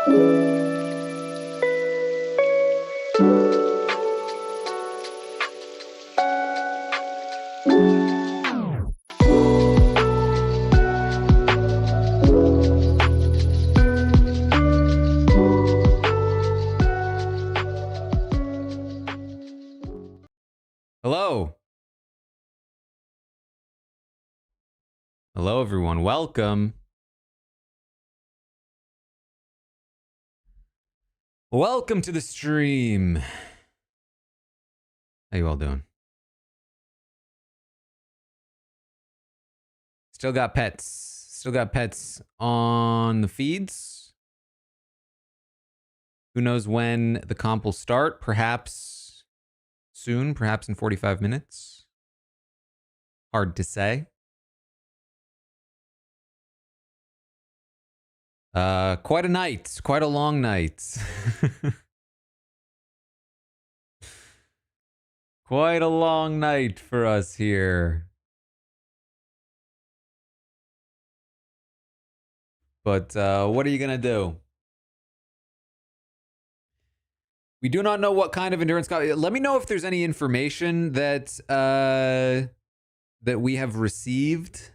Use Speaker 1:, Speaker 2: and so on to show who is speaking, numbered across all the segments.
Speaker 1: Hello. Hello, everyone. Welcome. Welcome to the stream. How you all doing? Still got pets. Still got pets on the feeds. Who knows when the comp will start? Perhaps soon, perhaps in 45 minutes. Hard to say. Quite a night. Quite a long night. Quite a long night for us here. But what are you gonna do? We do not know what kind of endurance. Let me know if there's any information that that we have received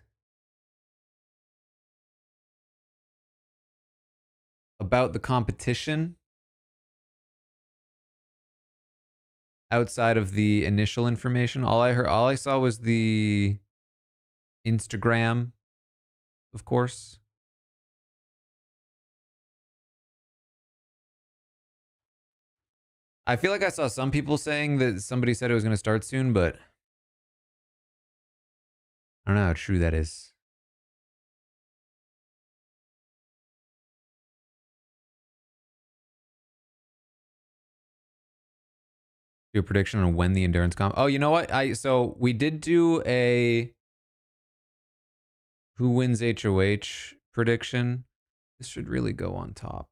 Speaker 1: about the competition outside of the initial information. All I saw was the Instagram, of course. I feel like I saw some people saying that somebody said it was going to start soon, but I don't know how true that is. Do a prediction on when the endurance comp. Oh, you know what? So we did do a who wins HOH prediction. This should really go on top.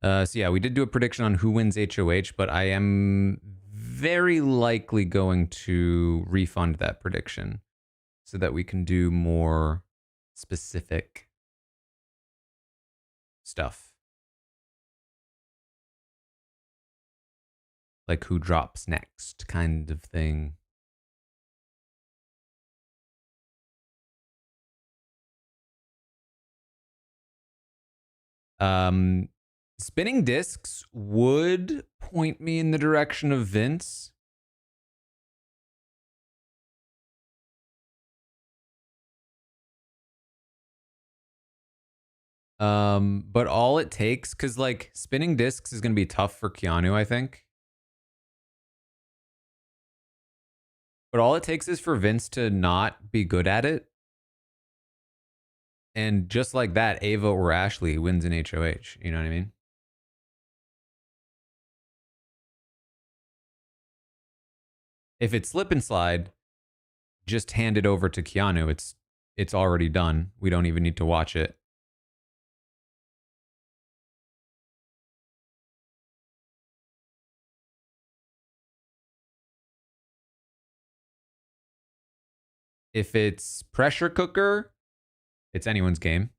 Speaker 1: So yeah, we did do a prediction on who wins HOH, but I am very likely going to refund that prediction so that we can do more specific stuff. Like who drops next kind of thing. Spinning discs would point me in the direction of Vince. But all it takes, because like spinning discs is going to be tough for Keanu, I think. But all it takes is for Vince to not be good at it. And just like that, Ava or Ashley wins in HOH. You know what I mean? If it's slip and slide, just hand it over to Keanu. It's already done. We don't even need to watch it. If it's pressure cooker, it's anyone's game.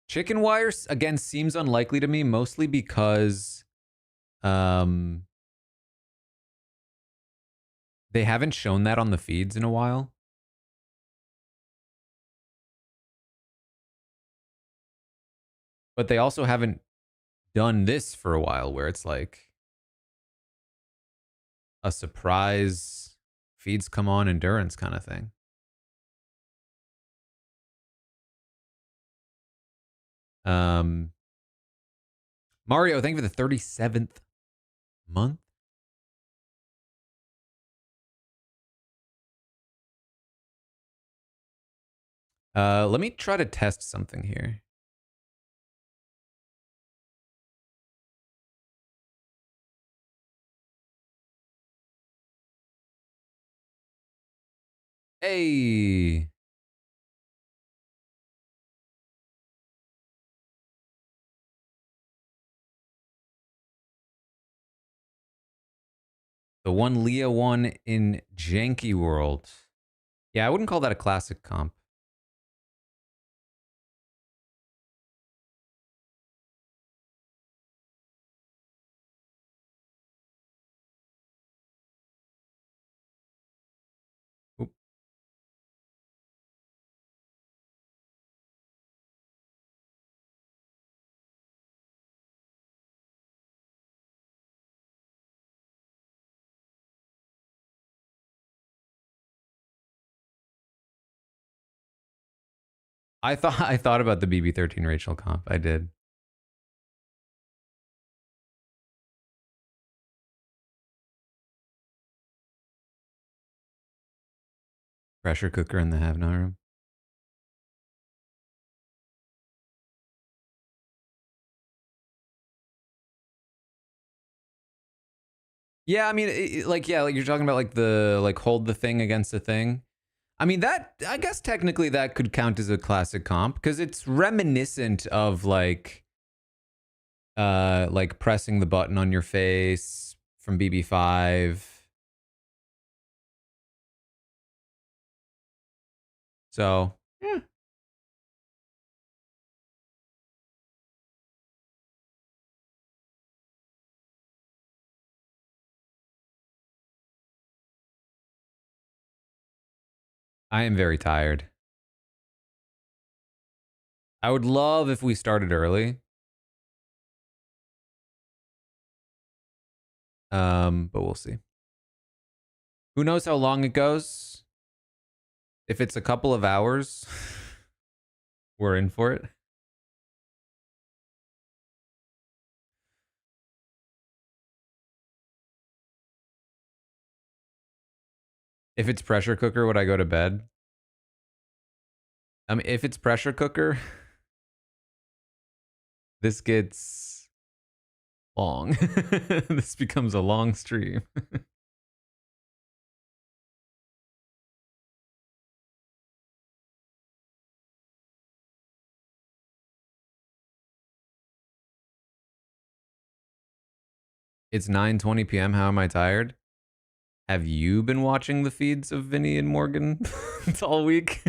Speaker 1: Chicken wires, again, seems unlikely to me, mostly because they haven't shown that on the feeds in a while. But they also haven't done this for a while where it's like a surprise feeds come on endurance kind of thing. Mario, thank you for the 37th month. Let me try to test something here. Hey. The one Leah won in Janky World. Yeah, I wouldn't call that a classic comp. Oop. I thought about the BB13 Rachel comp. I did. Pressure cooker in the have not room. Yeah, I mean, like you're talking about like the hold the thing against the thing. I mean, that I guess technically that could count as a classic comp because it's reminiscent of like pressing the button on your face from BB5. So, yeah. I am very tired. I would love if we started early. But we'll see. Who knows how long it goes? If it's a couple of hours, we're in for it. If it's pressure cooker, would I go to bed? I mean, if it's pressure cooker, this gets long. This becomes a long stream. It's 9:20 p.m. How am I tired? Have you been watching the feeds of Vinny and Morgan all week?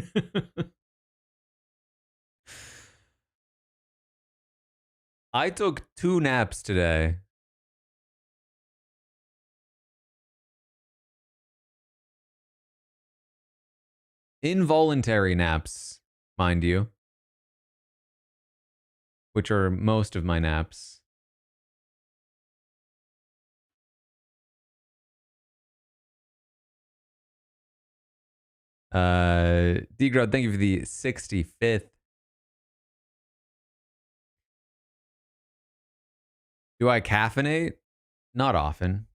Speaker 1: I took 2 naps today. Involuntary naps, mind you, which are most of my naps. Degrod, thank you for the 65th. Do I caffeinate? Not often.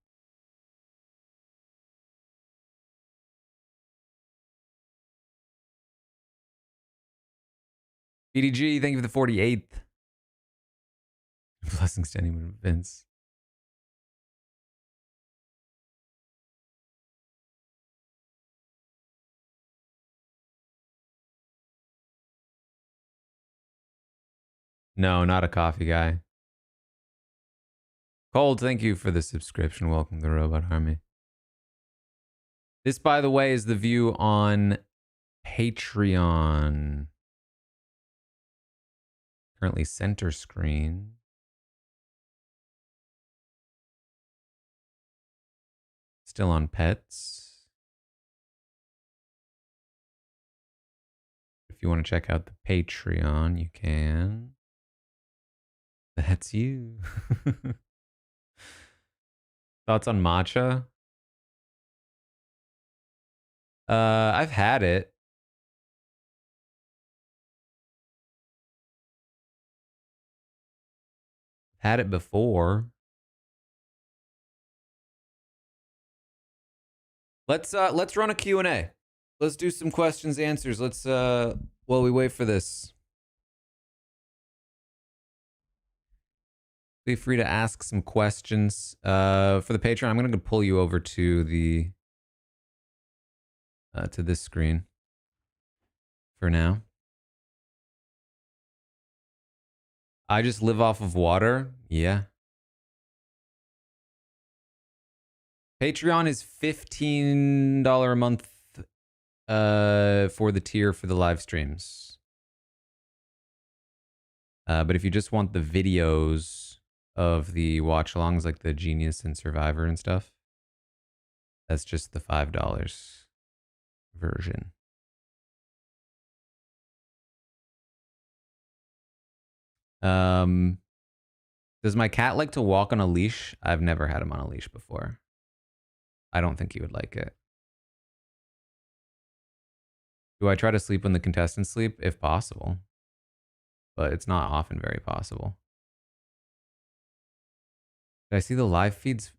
Speaker 1: BDG, thank you for the 48th. Blessings to anyone, Vince. No, not a coffee guy. Cold, thank you for the subscription. Welcome to the Robot Army. This, by the way, is the view on Patreon. Currently center screen. Still on pets. If you want to check out the Patreon, you can. That's you. Thoughts on matcha? I've had it. Had it before. Let's run a Q&A. Let's do some questions, answers. Let's while we wait for this. Feel free to ask some questions. For the Patreon, I'm gonna pull you over to the to this screen for now. I just live off of water. Yeah. Patreon is $15 a month for the tier for the live streams. But if you just want the videos of the watch alongs like the Genius and Survivor and stuff, that's just the $5 version. Does my cat like to walk on a leash? I've never had him on a leash before. I don't think he would like it. Do I try to sleep when the contestants sleep? If possible. But it's not often very possible. Did I see the live feeds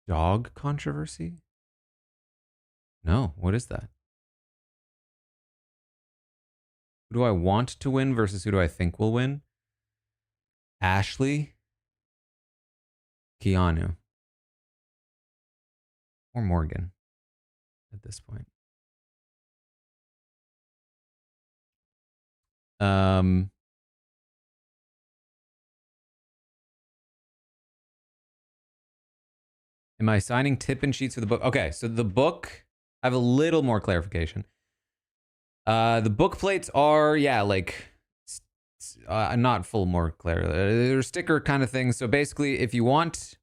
Speaker 1: dog controversy? No, what is that? Who do I want to win versus who do I think will win? Ashley, Keanu, or Morgan at this point. Am I signing tip-in sheets for the book? Okay, so the book, I have a little more clarification. The book plates are, yeah, like, not full more clear. They're sticker kind of things. So basically, if you want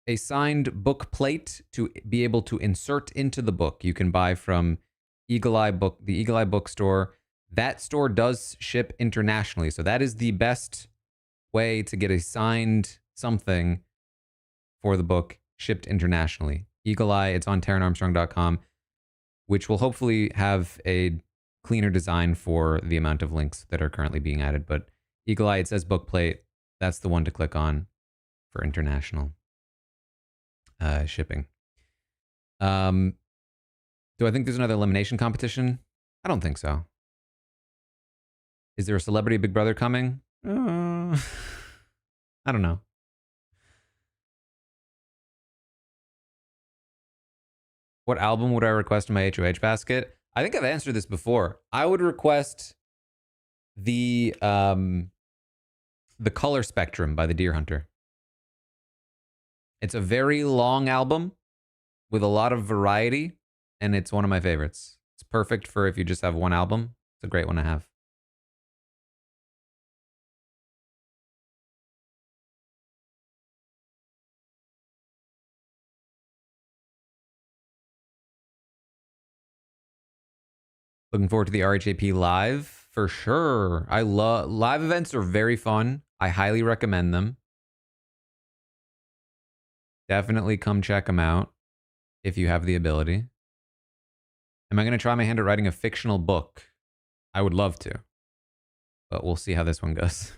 Speaker 1: a signed book plate to be able to insert into the book, you can buy from the Eagle Eye bookstore. That store does ship internationally. So that is the best way to get a signed something for the book shipped internationally. Eagle Eye, it's on taranarmstrong.com, which will hopefully have a cleaner design for the amount of links that are currently being added. But Eagle Eye, it says book plate. That's the one to click on for international shipping. Do I think there's another elimination competition? I don't think so. Is there a celebrity Big Brother coming? I don't know. What album would I request in my HOH basket? I think I've answered this before. I would request the Color Spectrum by the Deer Hunter. It's a very long album with a lot of variety, and it's one of my favorites. It's perfect for if you just have one album. It's a great one to have. Looking forward to the RHAP live for sure. I love live events are very fun. I highly recommend them. Definitely come check them out if you have the ability. Am I going to try my hand at writing a fictional book? I would love to, but we'll see how this one goes.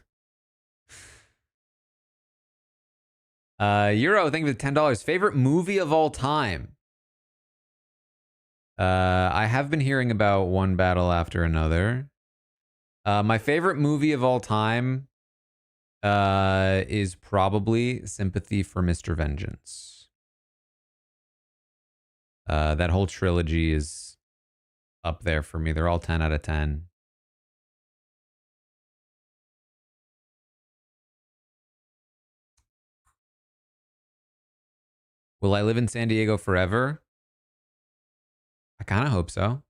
Speaker 1: Euro, thank you for the $10. Favorite movie of all time? I have been hearing about one battle after another. My favorite movie of all time is probably Sympathy for Mr. Vengeance. That whole trilogy is up there for me. They're all 10 out of 10. Will I live in San Diego forever? I kind of hope so.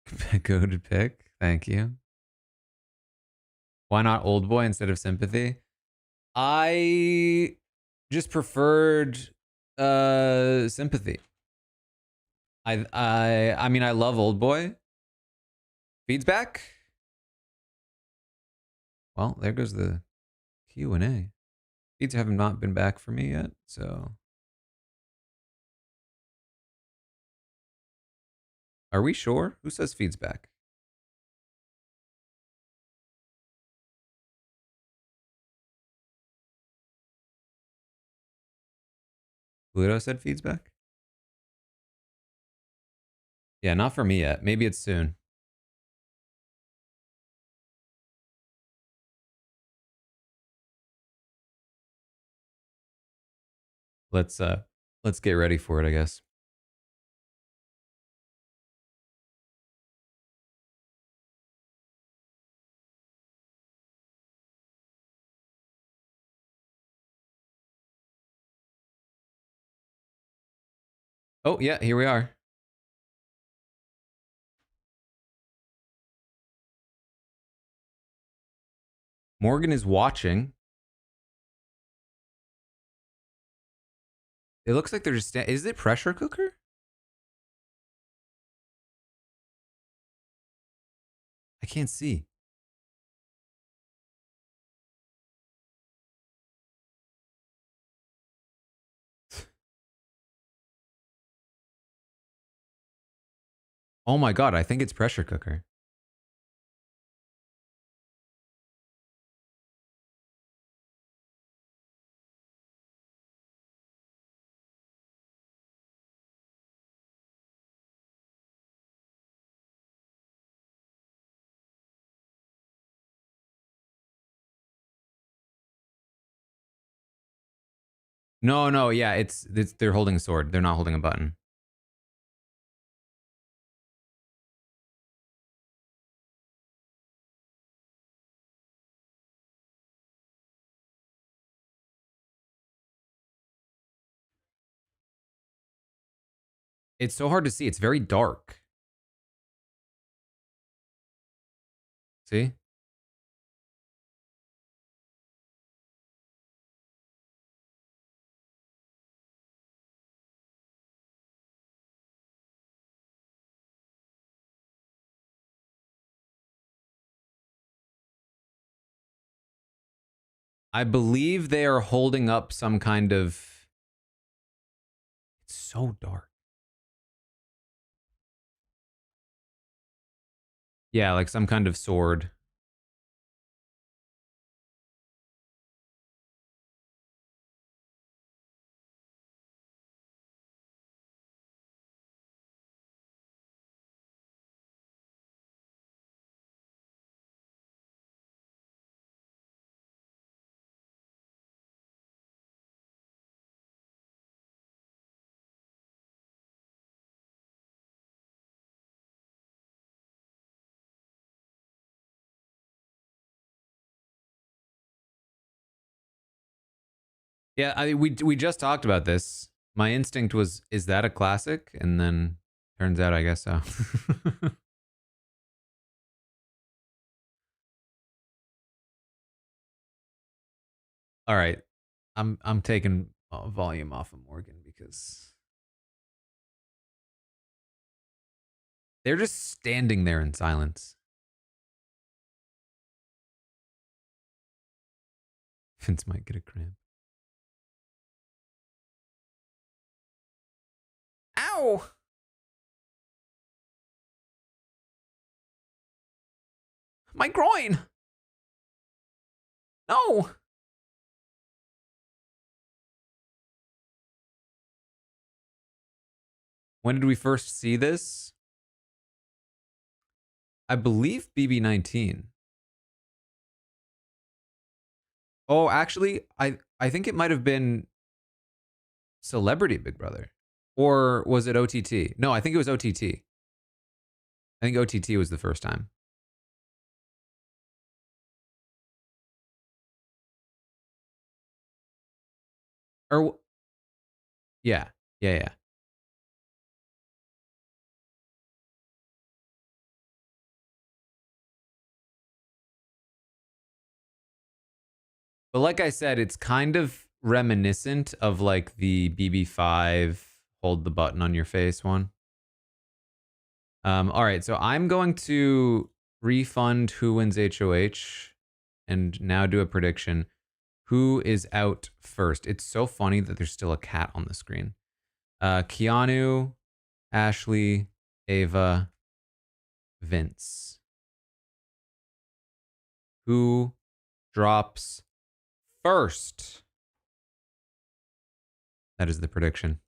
Speaker 1: Goated pick. Thank you. Why not Old Boy instead of Sympathy? I just preferred Sympathy. I mean, I love Old Boy. Feeds back. Well, there goes the Q&A. Feeds have not been back for me yet, so. Are we sure? Who says feeds back? Pluto said feeds back? Yeah, not for me yet. Maybe it's soon. Let's get ready for it, I guess. Oh, yeah, here we are. Morgan is watching. It looks like they're just... Is it pressure cooker? I can't see. Oh my god, I think it's pressure cooker. No, yeah, it's they're holding a sword. They're not holding a button. It's so hard to see. It's very dark. See? I believe they are holding up some kind of... It's so dark. Yeah, like some kind of sword. Yeah, we just talked about this. My instinct was, is that a classic? And then turns out, I guess so. All right, I'm taking volume off of Morgan because they're just standing there in silence. Vince might get a cramp. Ow! My groin! No! When did we first see this? I believe BB19. Oh, actually, I think it might have been Celebrity Big Brother. Or was it OTT? No, I think it was OTT. I think OTT was the first time. Or yeah. Yeah. But like I said, it's kind of reminiscent of like the BB5 hold the button on your face one. All right, so I'm going to refund who wins HOH and now do a prediction. Who is out first? It's so funny that there's still a cat on the screen. Keanu, Ashley, Ava, Vince. Who drops first? That is the prediction.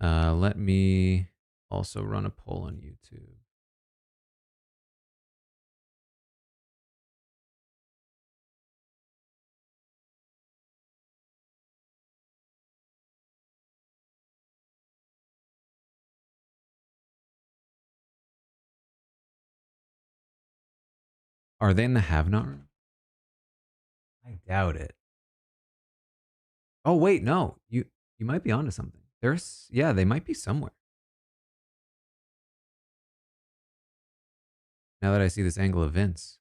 Speaker 1: Let me also run a poll on YouTube. Are they in the have not room? I doubt it. Oh wait, no. You might be onto something. Yeah, they might be somewhere. Now that I see this angle of Vince.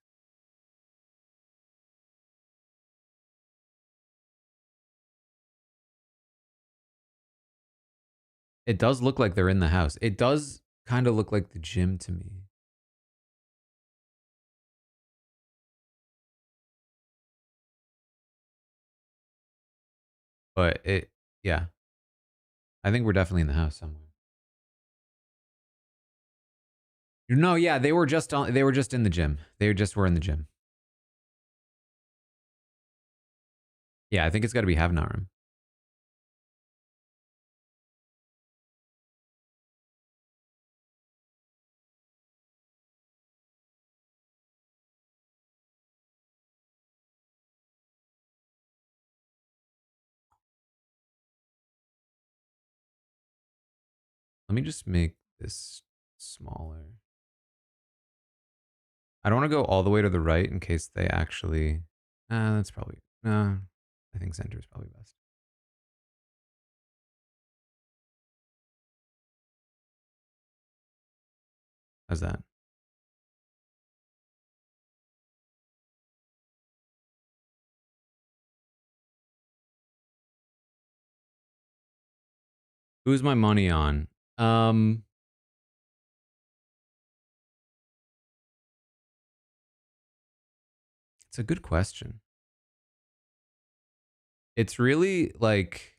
Speaker 1: It does look like they're in the house. It does kind of look like the gym to me. But yeah. I think we're definitely in the house somewhere. No, yeah, they were just in the gym. They just were in the gym. Yeah, I think it's got to be have not room. Let me just make this smaller. I don't want to go all the way to the right in case they actually. That's probably. No, I think center is probably best. How's that? Who's my money on? It's a good question. It's really like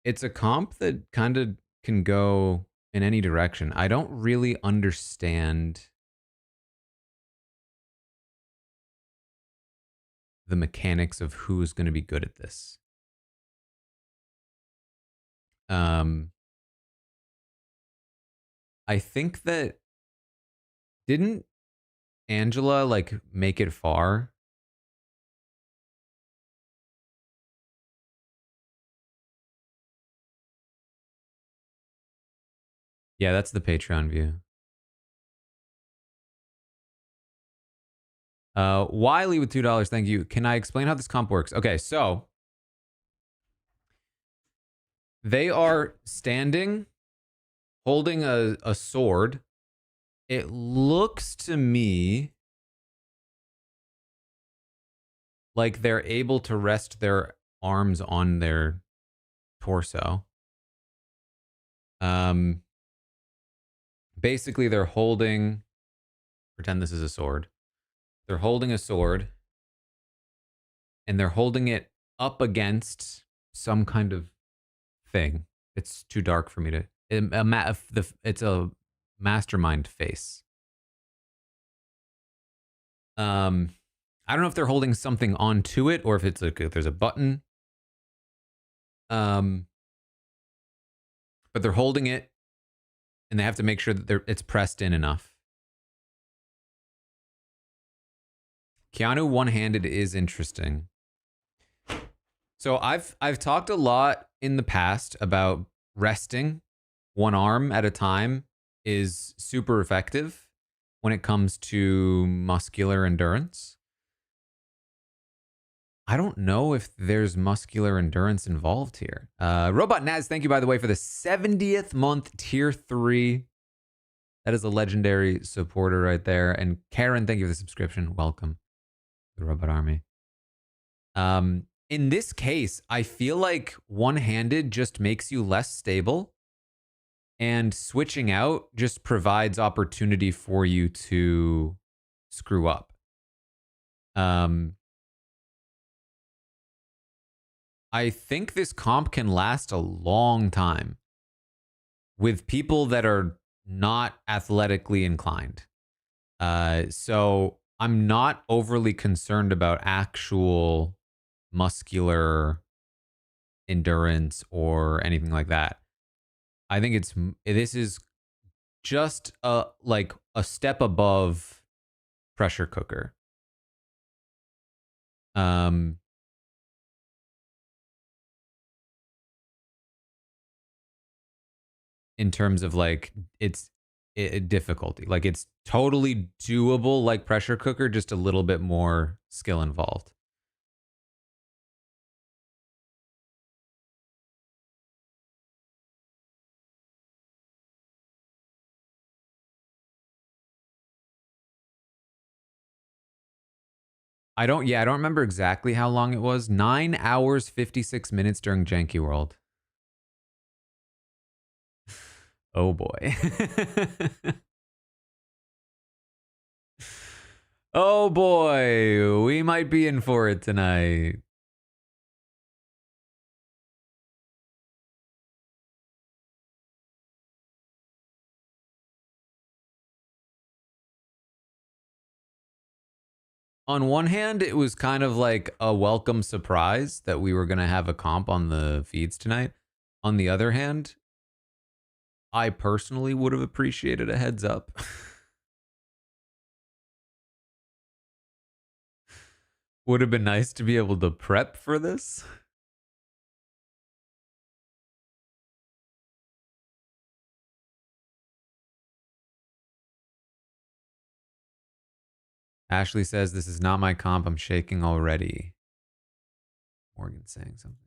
Speaker 1: it's a comp that kind of can go in any direction. I don't really understand the mechanics of who's going to be good at this. I think that didn't Angela like make it far? Yeah, that's the Patreon view. Wiley with $2, thank you. Can I explain how this comp works? Okay, so they are standing, holding a sword. It looks to me like they're able to rest their arms on their torso. Basically, they're holding. Pretend this is a sword. They're holding a sword, and they're holding it up against some kind of thing. It's too dark for me to. It's a mastermind face. I don't know if they're holding something onto it or if it's like if there's a button. But they're holding it, and they have to make sure that it's pressed in enough. Keanu one-handed is interesting. So I've talked a lot in the past about resting one arm at a time is super effective when it comes to muscular endurance. I don't know if there's muscular endurance involved here. Robot Naz, thank you, by the way, for the 70th month tier 3. That is a legendary supporter right there. And Karen, thank you for the subscription. Welcome to the Robot Army. In this case, I feel like one-handed just makes you less stable And switching out just provides opportunity for you to screw up. I think this comp can last a long time with people that are not athletically inclined. So I'm not overly concerned about actual muscular endurance or anything like that. I think this is just like a step above pressure cooker. Um, in terms of like difficulty, like it's totally doable, like pressure cooker, just a little bit more skill involved. I don't remember exactly how long it was. 9 hours 56 minutes during Janky World. Oh boy. Oh boy, we might be in for it tonight. On one hand, it was kind of like a welcome surprise that we were going to have a comp on the feeds tonight. On the other hand, I personally would have appreciated a heads up. Would have been nice to be able to prep for this. Ashley says, "This is not my comp. I'm shaking already." Morgan saying something.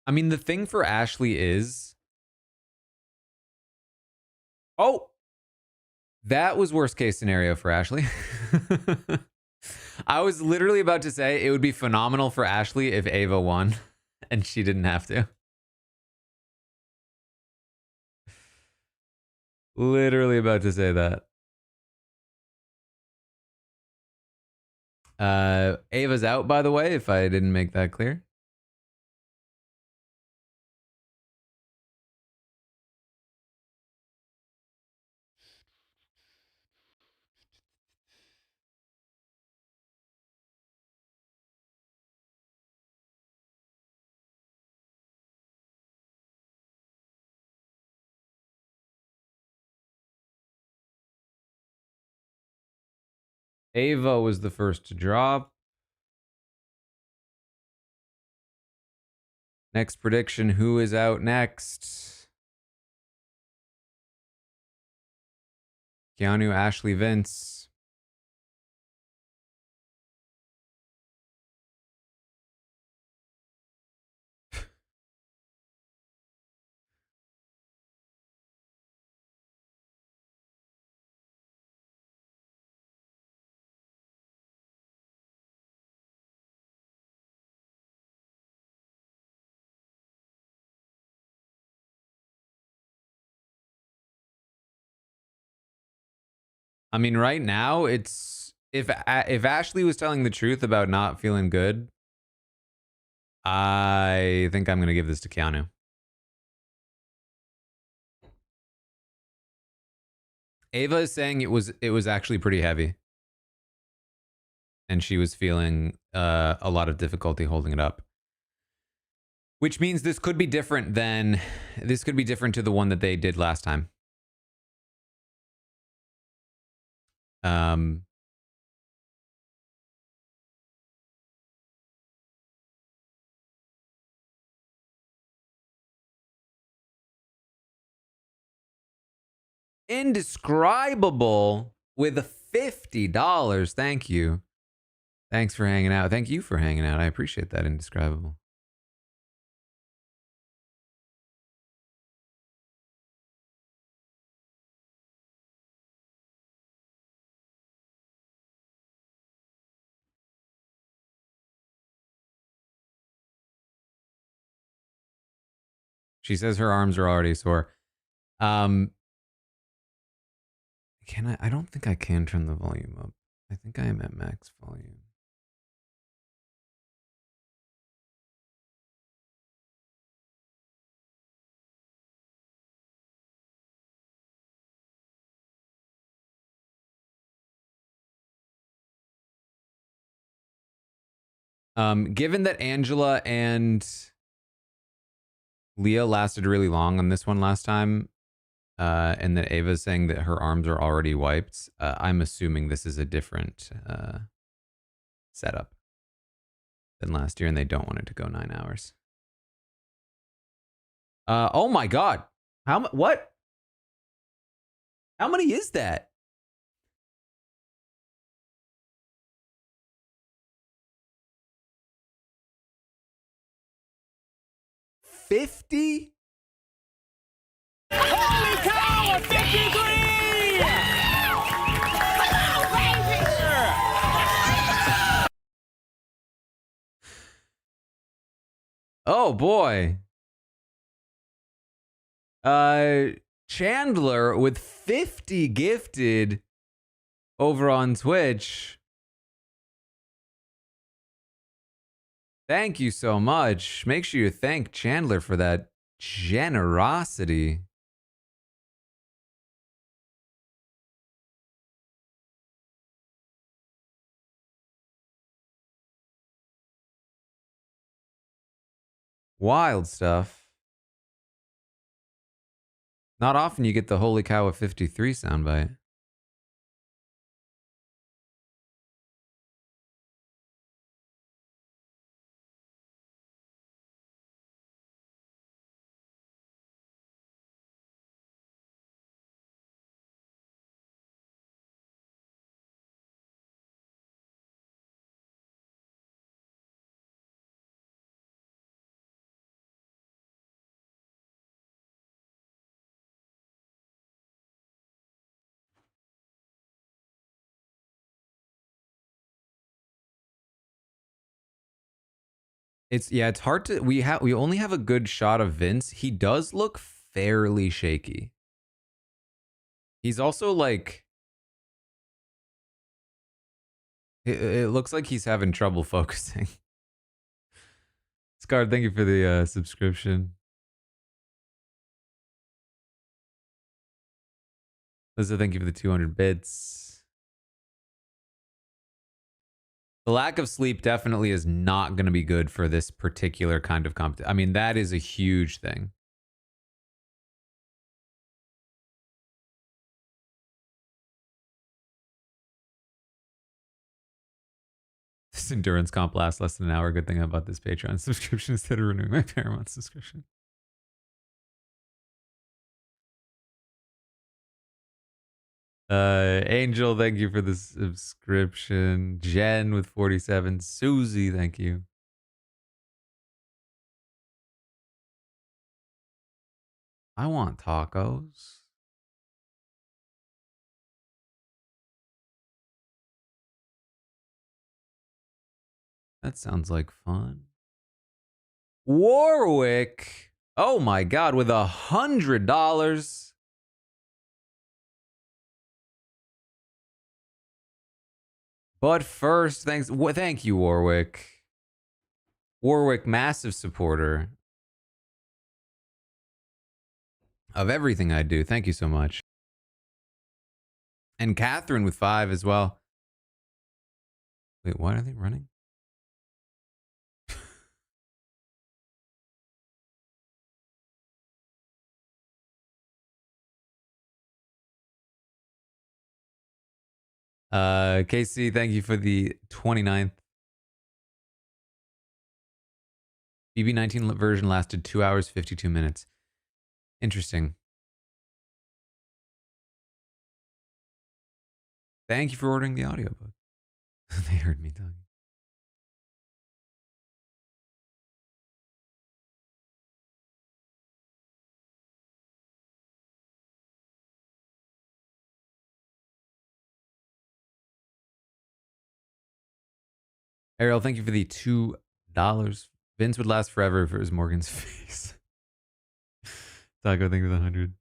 Speaker 1: I mean, the thing for Ashley is, oh, that was worst case scenario for Ashley. I was literally about to say it would be phenomenal for Ashley if Ava won and she didn't have to. Literally about to say that. Ava's out, by the way, if I didn't make that clear. Ava was the first to drop. Next prediction, who is out next? Keanu, Ashley, Vince. I mean, right now, it's if Ashley was telling the truth about not feeling good, I think I'm gonna give this to Keanu. Ava is saying it was actually pretty heavy, and she was feeling a lot of difficulty holding it up. Which means this could be different to the one that they did last time. Indescribable with $50. Thank you. Thanks for hanging out. Thank you for hanging out. I appreciate that, Indescribable. She says her arms are already sore. Can I? I don't think I can turn the volume up. I think I am at max volume. Given that Angela and Leah lasted really long on this one last time, and that Ava's saying that her arms are already wiped, I'm assuming this is a different setup than last year, and they don't want it to go 9 hours. Oh my god. What? How many is that? $50?
Speaker 2: Holy cow! 53! Hello, baby!
Speaker 1: Oh boy. Chandler with 50 gifted over on Twitch. Thank you so much. Make sure you thank Chandler for that generosity. Wild stuff. Not often you get the holy cow of 53 soundbite. It's hard to we only have a good shot of Vince. He does look fairly shaky. He's also like it looks like he's having trouble focusing. Scar, thank you for the subscription. Lisa, thank you for the 200 bits. The lack of sleep definitely is not going to be good for this particular kind of competition. I mean, that is a huge thing. This endurance comp lasts less than an hour. Good thing about this Patreon subscription instead of renewing my Paramount subscription. Angel, thank you for the subscription. Jen with 47. Susie, thank you. I want tacos. That sounds like fun. Warwick. Oh my God, with $100. But first, thank you, Warwick. Warwick, massive supporter of everything I do. Thank you so much. And Catherine with 5 as well. Wait, why are they running? KC, thank you for the 29th. BB19 version lasted 2 hours, 52 minutes. Interesting. Thank you for ordering the audiobook. They heard me talking. Ariel, thank you for the $2. Vince would last forever if it was Morgan's face. Taco, thank you for the 100.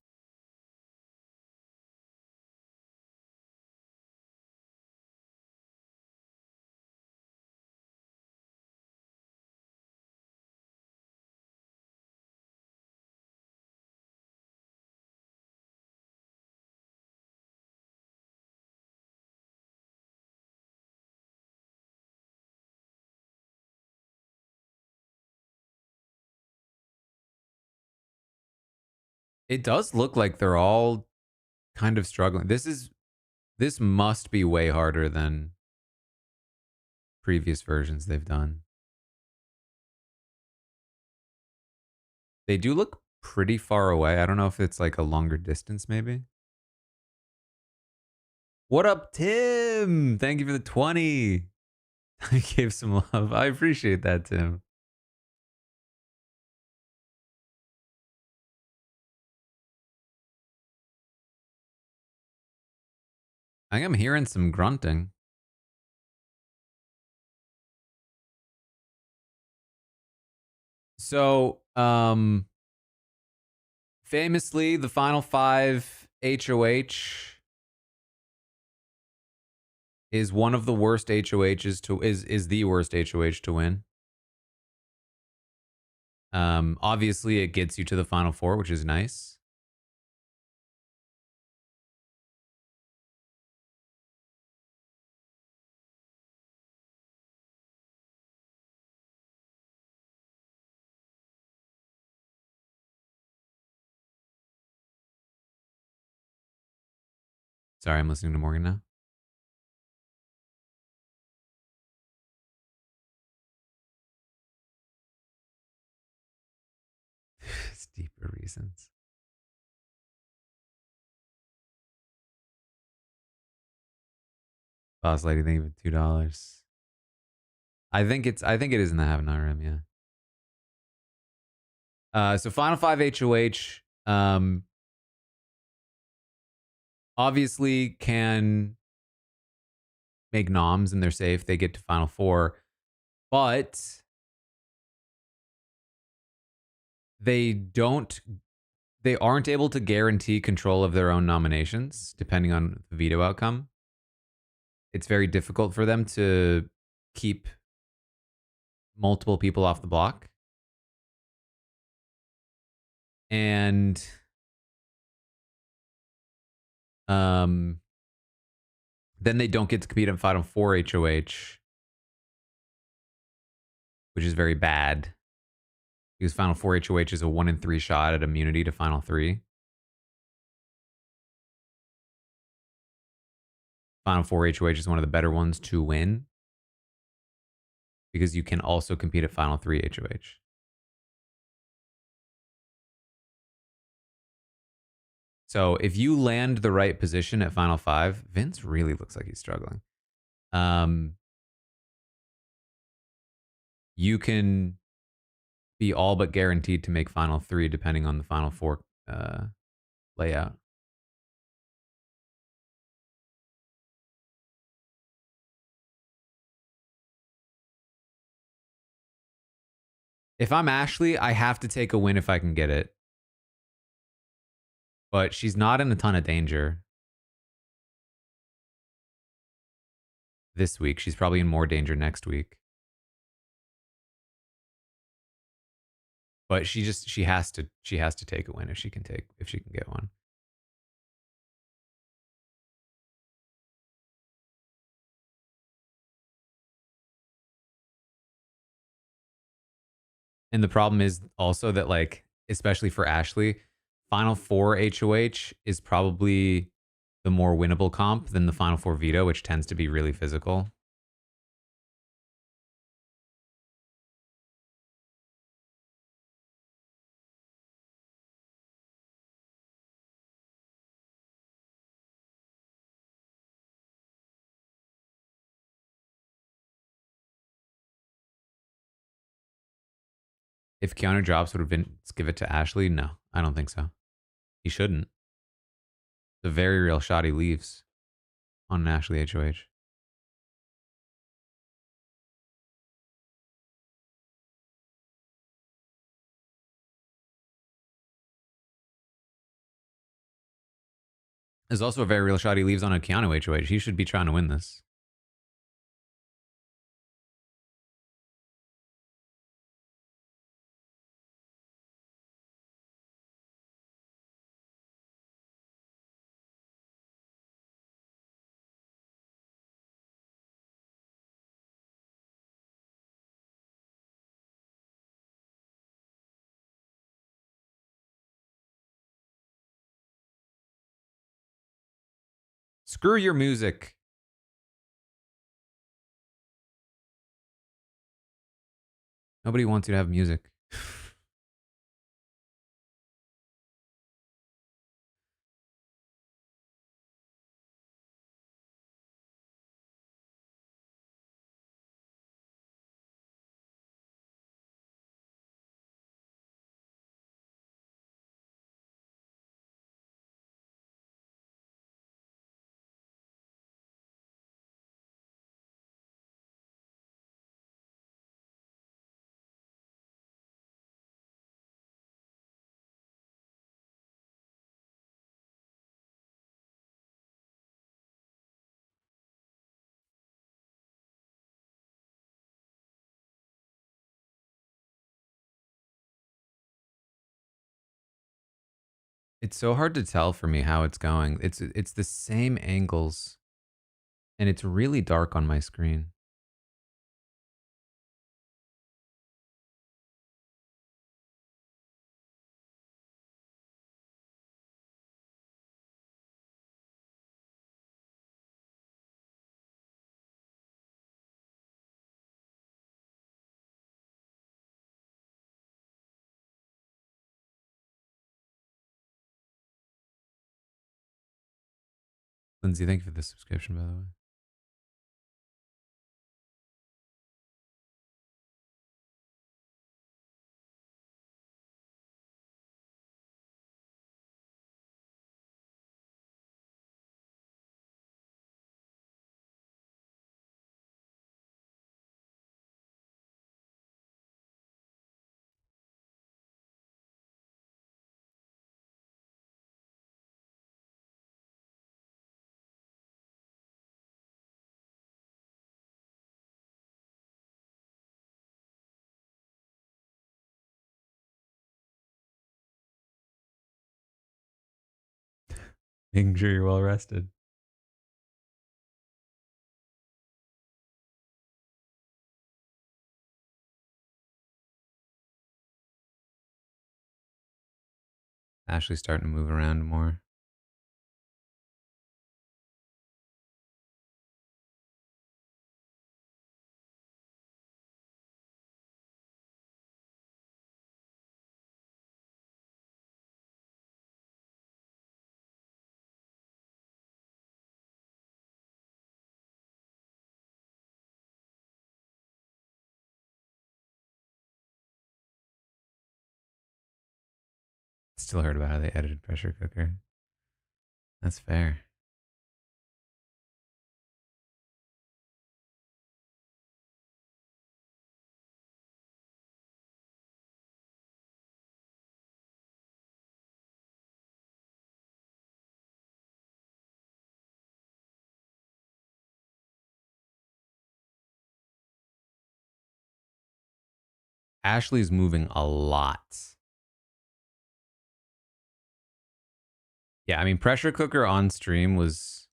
Speaker 1: It does look like they're all kind of struggling. This must be way harder than previous versions they've done. They do look pretty far away. I don't know if it's like a longer distance, maybe. What up, Tim? Thank you for the 20. I gave some love. I appreciate that, Tim. I think I'm hearing some grunting. So, famously, the final 5 HOH is one of the worst HOHs to is the worst HOH to win. Obviously it gets you to the final 4, which is nice. Sorry, I'm listening to Morgan now. It's deeper reasons. Boss lady, thank you for $2. I think it is in the have not room, yeah. So final 5 HOH, obviously can make noms and they're safe. They get to final 4, but they aren't able to guarantee control of their own nominations depending on the veto outcome. It's very difficult for them to keep multiple people off the block. And then they don't get to compete in Final 4 HOH, which is very bad. Because Final 4 HOH is a 1 in 3 shot at immunity to Final 3. Final 4 HOH is one of the better ones to win. Because you can also compete at Final 3 HOH. So if you land the right position at Final 5, Vince really looks like he's struggling. You can be all but guaranteed to make Final 3 depending on the Final 4 layout. If I'm Ashley, I have to take a win if I can get it. But she's not in a ton of danger this week. She's probably in more danger next week. But she has to take a win if she can get one. And the problem is also that, like, especially for Ashley, Final 4 HOH is probably the more winnable comp than the Final 4 veto, which tends to be really physical. If Keanu drops, would Vince give it to Ashley? No, I don't think so. He shouldn't. It's a very real shot he leaves on an Ashley HOH. There's also a very real shot he leaves on a Keanu HOH. He should be trying to win this. Screw your music. Nobody wants you to have music. It's so hard to tell for me how it's going. It's the same angles, and it's really dark on my screen. Lindsay, thank you for the subscription, by the way. Making sure you're well rested. Ashley's starting to move around more. Still heard about how they edited Pressure Cooker. That's fair. Ashley's moving a lot. Yeah, I mean, Pressure Cooker on stream was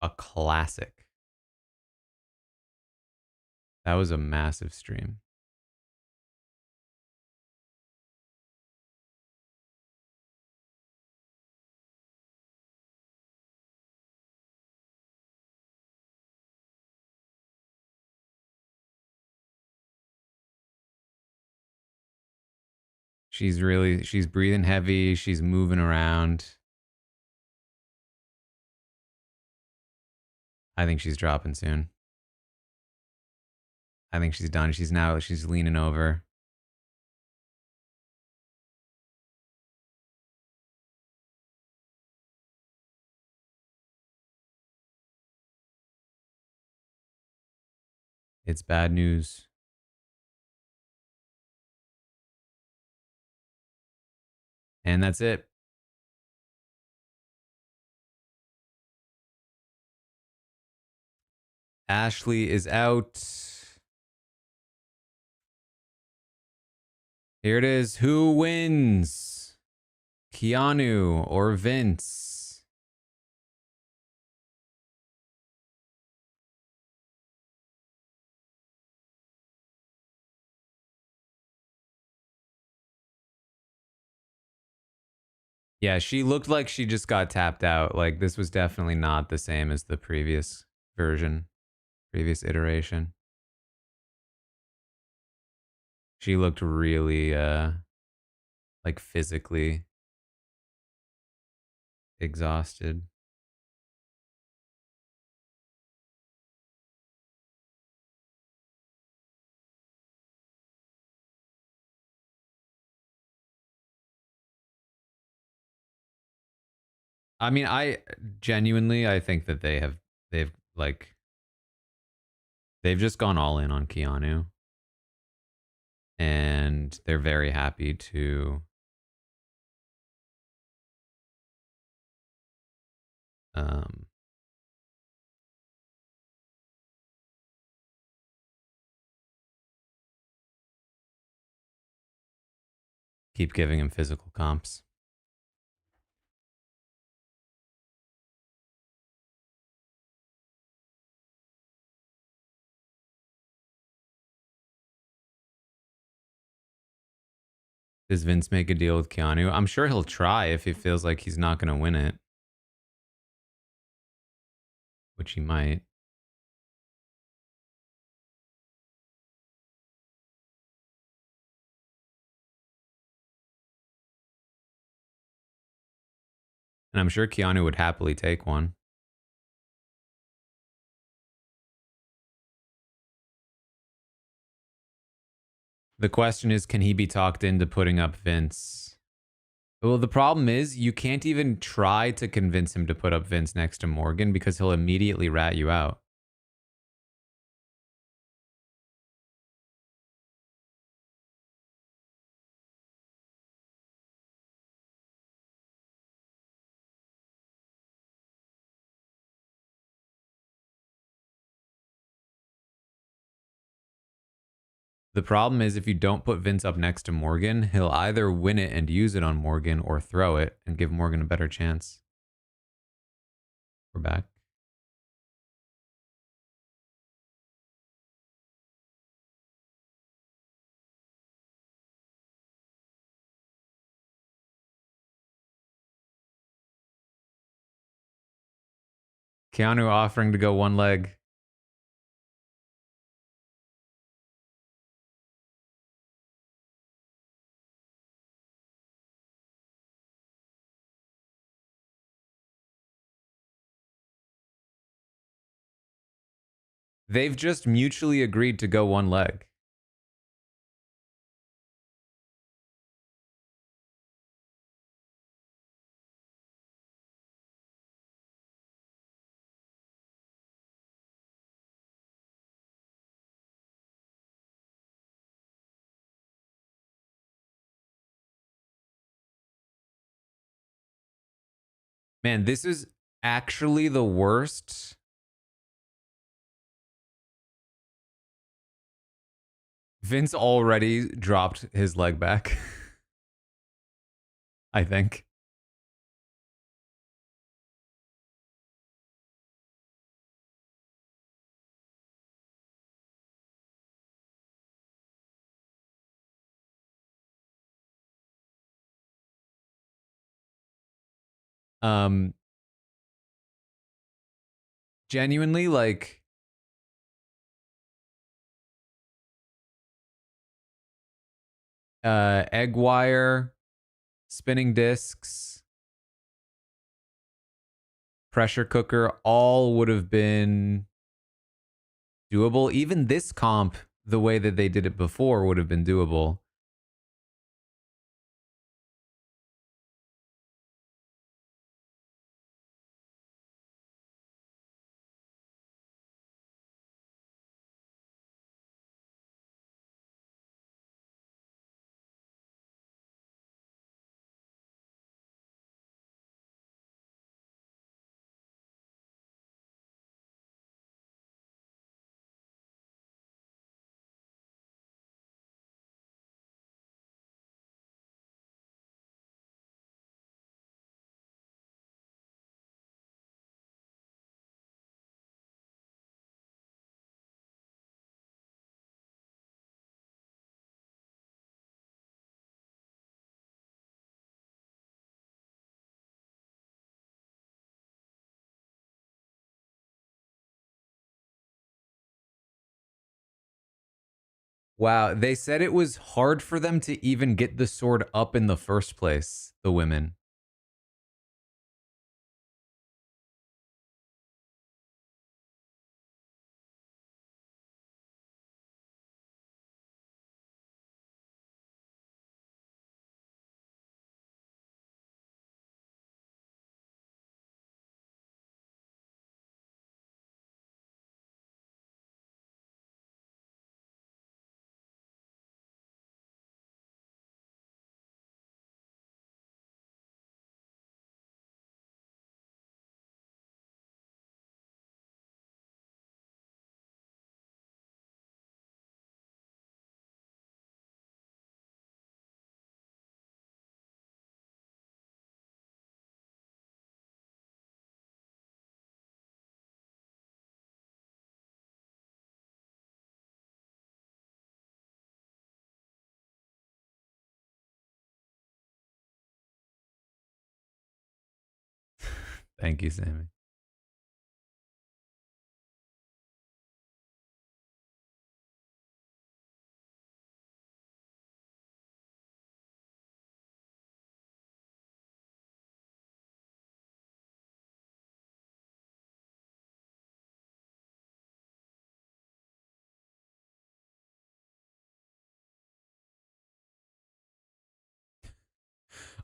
Speaker 1: a classic. That was a massive stream. She's breathing heavy. She's moving around. I think she's dropping soon. I think she's done. She's leaning over. It's bad news. And that's it. Ashley is out. Here it is. Who wins? Keanu or Vince? Yeah, she looked like she just got tapped out. Like, this was definitely not the same as the previous version, previous iteration. She looked really, like, physically exhausted. I mean, I genuinely, I think that they've like, they've just gone all in on Keanu, and they're very happy to um keep giving him physical comps. Does Vince make a deal with Keanu? I'm sure he'll try if he feels like he's not going to win it, which he might. And I'm sure Keanu would happily take one. The question is, can he be talked into putting up Vince? Well, the problem is you can't even try to convince him to put up Vince next to Morgan because he'll immediately rat you out. The problem is if you don't put Vince up next to Morgan, he'll either win it and use it on Morgan or throw it and give Morgan a better chance. We're back. Keanu offering to go one leg. They've just mutually agreed to go one leg. Man, this is actually the worst. Vince already dropped his leg back. I think. Um Genuinely, like, egg wire, spinning discs, pressure cooker, all would have been doable. Even this comp, the way that they did it before, would have been doable. Wow, they said it was hard for them to even get the sword up in the first place, the women. Thank you, Sammy.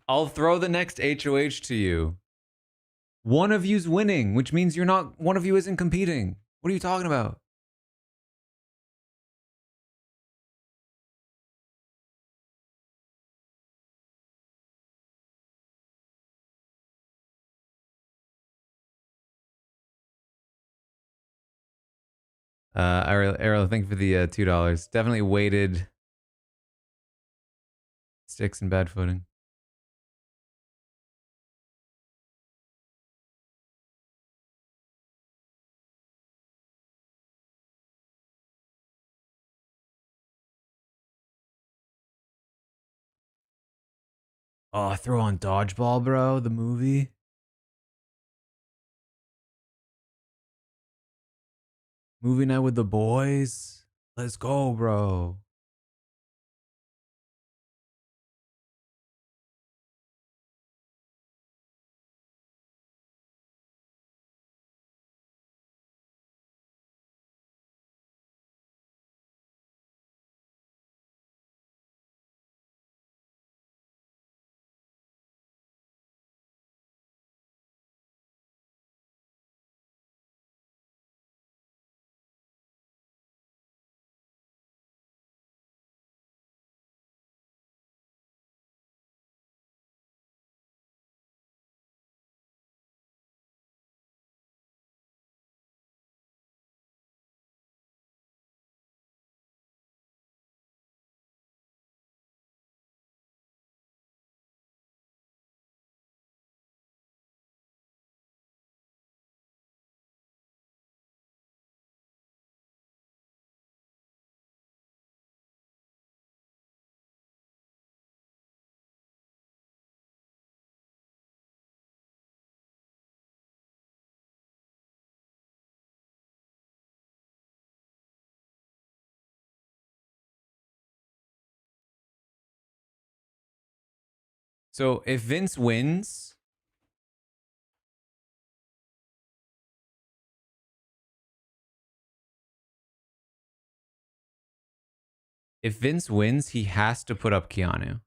Speaker 1: I'll throw the next HOH to you. One of you's winning, which means you're not, one of you isn't competing. What are you talking about? Ariel, thank you for the $2. Definitely weighted sticks and bad footing. Oh, throw on Dodgeball, bro, the movie. Movie night with the boys. Let's go, bro. So if Vince wins, he has to put up Keanu.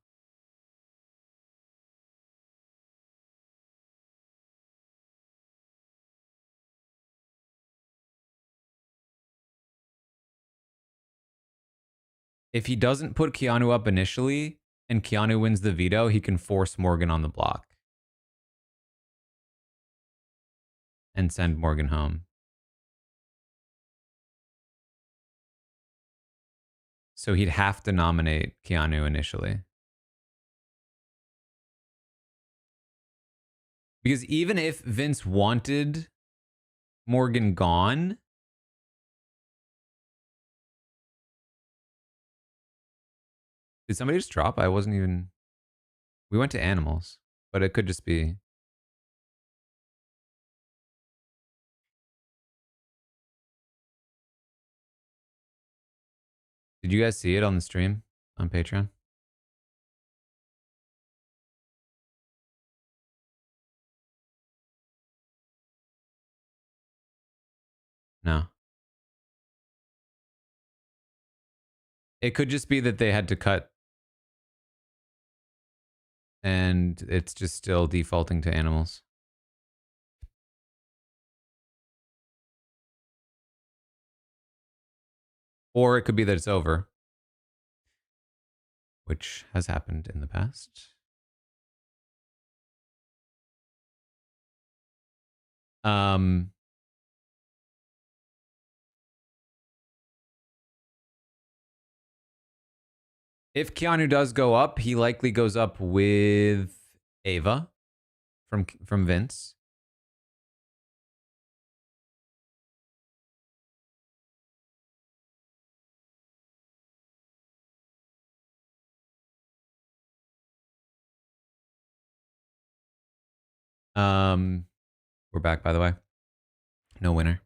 Speaker 1: If he doesn't put Keanu up initially and Keanu wins the veto, he can force Morgan on the block and send Morgan home. So he'd have to nominate Keanu initially. Because even if Vince wanted Morgan gone, did somebody just drop? I wasn't even. We went to animals, but it could just be. Did you guys see it on the stream on Patreon? No. It could just be that they had to cut and it's just still defaulting to animals. Or it could be that it's over, which has happened in the past. If Keanu does go up, he likely goes up with Ava from Vince. We're back, by the way. No winner.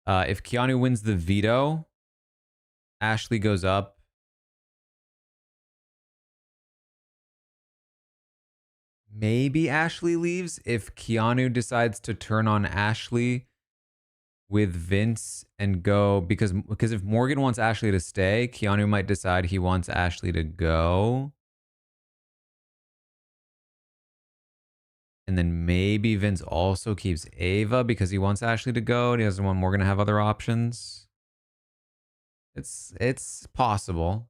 Speaker 1: If Keanu wins the veto, Ashley goes up. Maybe Ashley leaves if Keanu decides to turn on Ashley with Vince and go because if Morgan wants Ashley to stay, Keanu might decide he wants Ashley to go. And then maybe Vince also keeps Ava because he wants Ashley to go and he doesn't want Morgan to have other options. It's possible.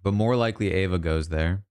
Speaker 1: But more likely Ava goes there.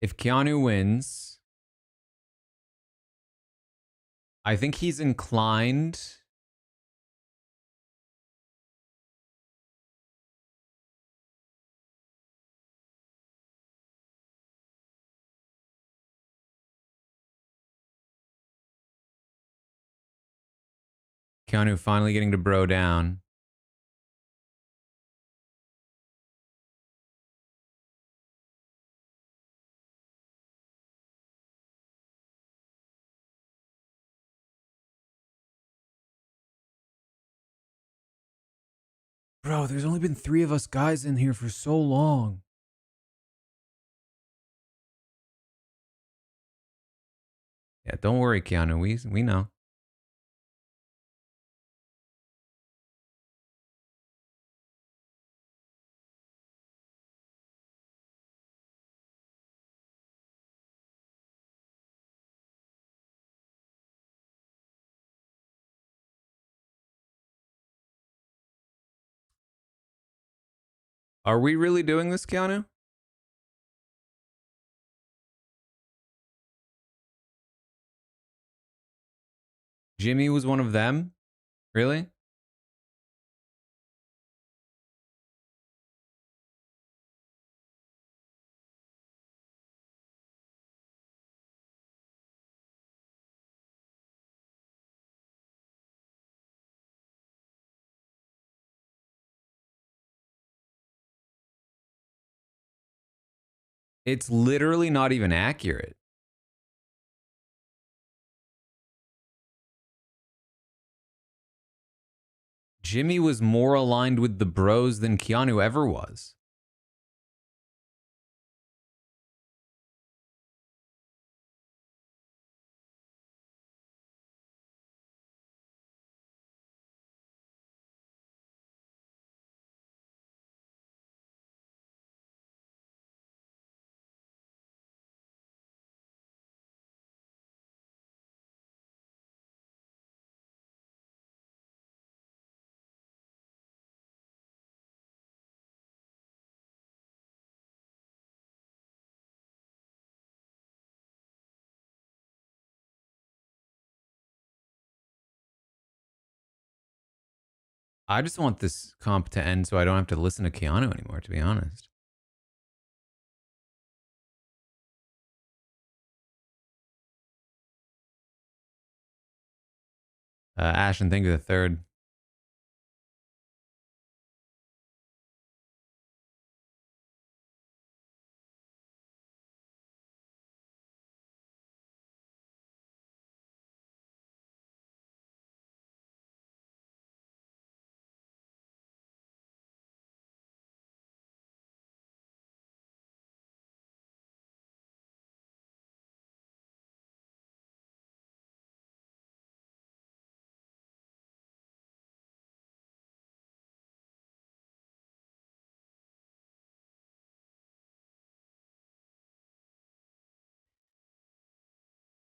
Speaker 1: If Keanu wins, I think he's inclined. Keanu finally getting to bro down. Bro, there's only been 3 of us guys in here for so long. Yeah, don't worry, Keanu. We know. Are we really doing this, Keanu? Jimmy was one of them? Really? It's literally not even accurate. Jimmy was more aligned with the bros than Keanu ever was. I just want this comp to end so I don't have to listen to Keanu anymore, to be honest. Ashton, thank you for the third.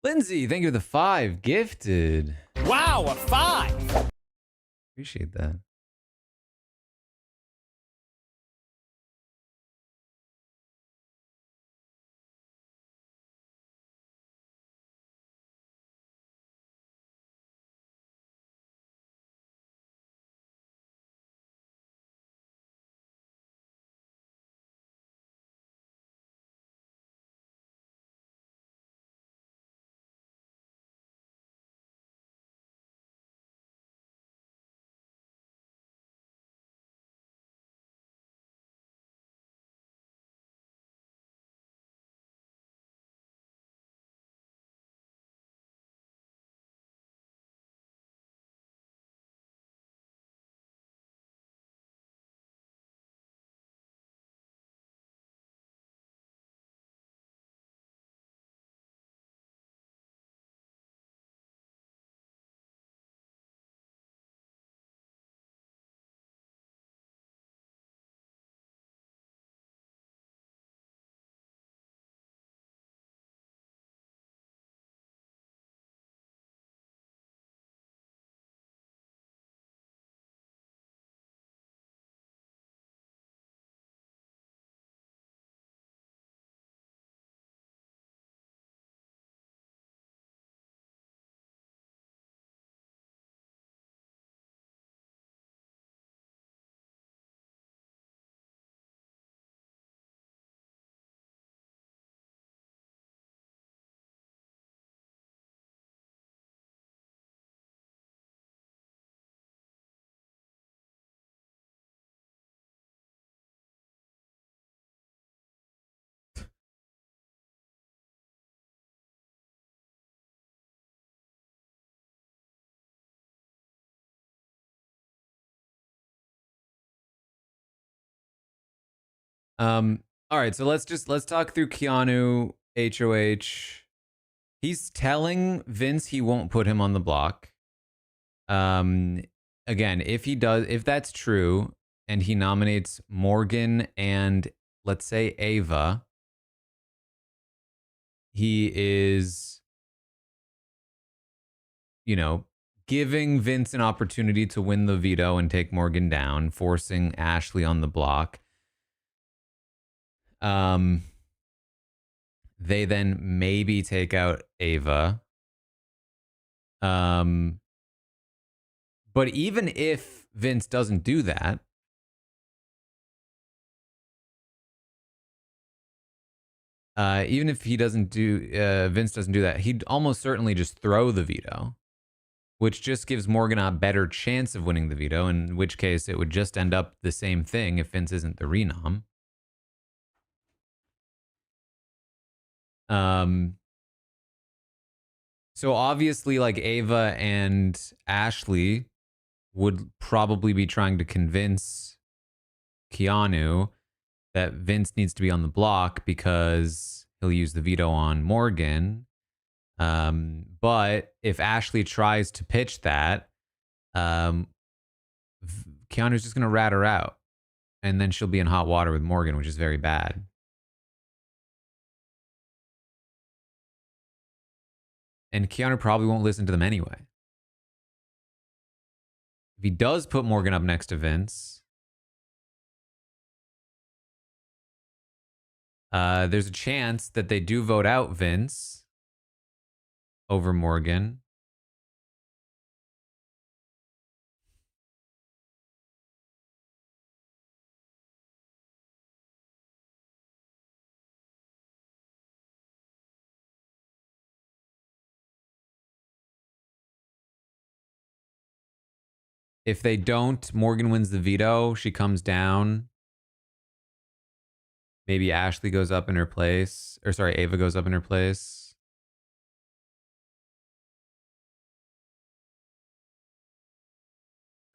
Speaker 1: Lindsay, thank you for the 5. Gifted.
Speaker 2: Wow, a 5.
Speaker 1: Appreciate that. All right, so let's talk through Keanu HOH. He's telling Vince he won't put him on the block. Again, if that's true, and he nominates Morgan and let's say Ava, he is, giving Vince an opportunity to win the veto and take Morgan down, forcing Ashley on the block. They then maybe take out Ava. But even if Vince doesn't do that, Vince doesn't do that, he'd almost certainly just throw the veto, which just gives Morgan a better chance of winning the veto, in which case it would just end up the same thing if Vince isn't the renom. So obviously, like, Ava and Ashley would probably be trying to convince Keanu that Vince needs to be on the block because he'll use the veto on Morgan. But if Ashley tries to pitch that, Keanu's just going to rat her out. And then she'll be in hot water with Morgan, which is very bad. And Keanu probably won't listen to them anyway. If he does put Morgan up next to Vince, there's a chance that they do vote out Vince over Morgan. If they don't, Morgan wins the veto. She comes down. Maybe Ashley goes up in her place. Or sorry, Ava goes up in her place.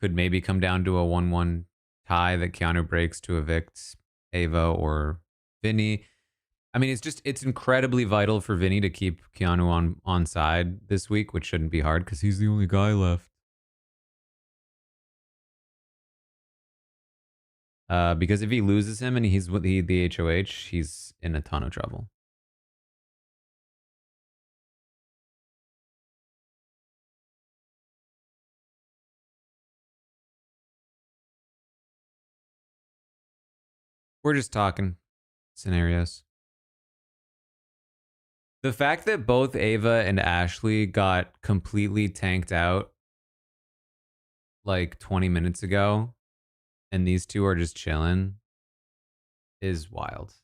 Speaker 1: Could maybe come down to a 1-1 tie that Keanu breaks to evict Ava or Vinny. I mean, it's incredibly vital for Vinny to keep Keanu on side this week, which shouldn't be hard because he's the only guy left. Because if he loses him and he's with the HOH, he's in a ton of trouble. We're just talking scenarios. The fact that both Ava and Ashley got completely tanked out like 20 minutes ago and these two are just chilling is wild.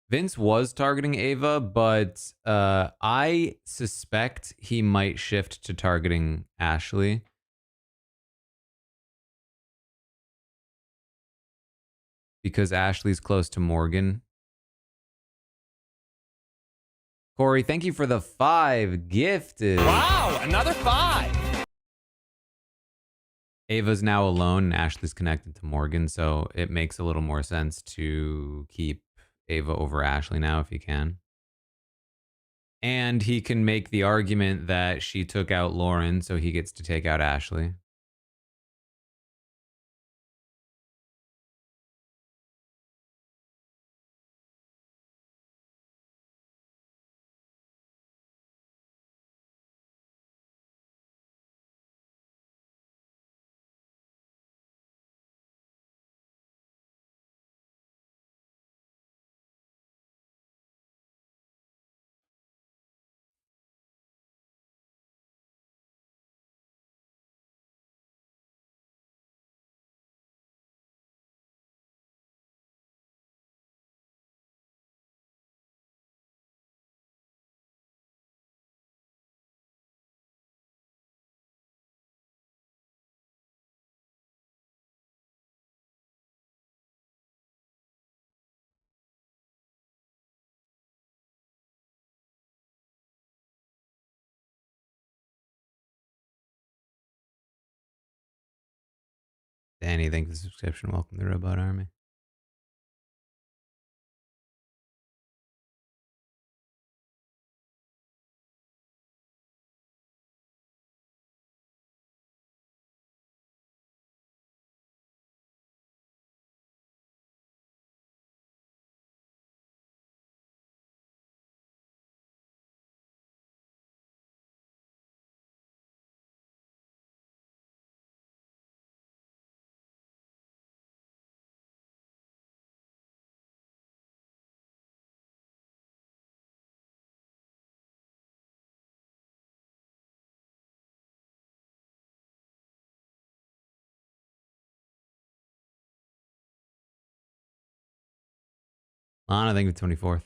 Speaker 1: Vince was targeting Ava, but I suspect he might shift to targeting Ashley. Because Ashley's close to Morgan. Corey, thank you for the 5 gifted.
Speaker 2: Wow, another 5.
Speaker 1: Ava's now alone and Ashley's connected to Morgan, so it makes a little more sense to keep Ava over Ashley now if he can. And he can make the argument that she took out Lauren, so he gets to take out Ashley. Danny, thank you for the subscription. Welcome to the Robot Army. Lana, thank you for 24th.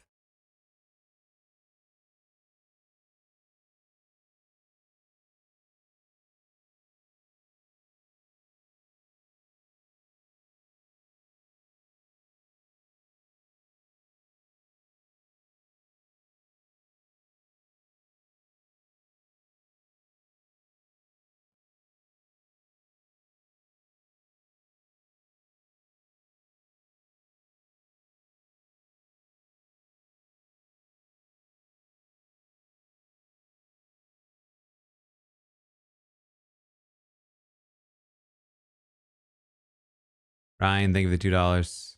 Speaker 1: Ryan, thank you for the $2.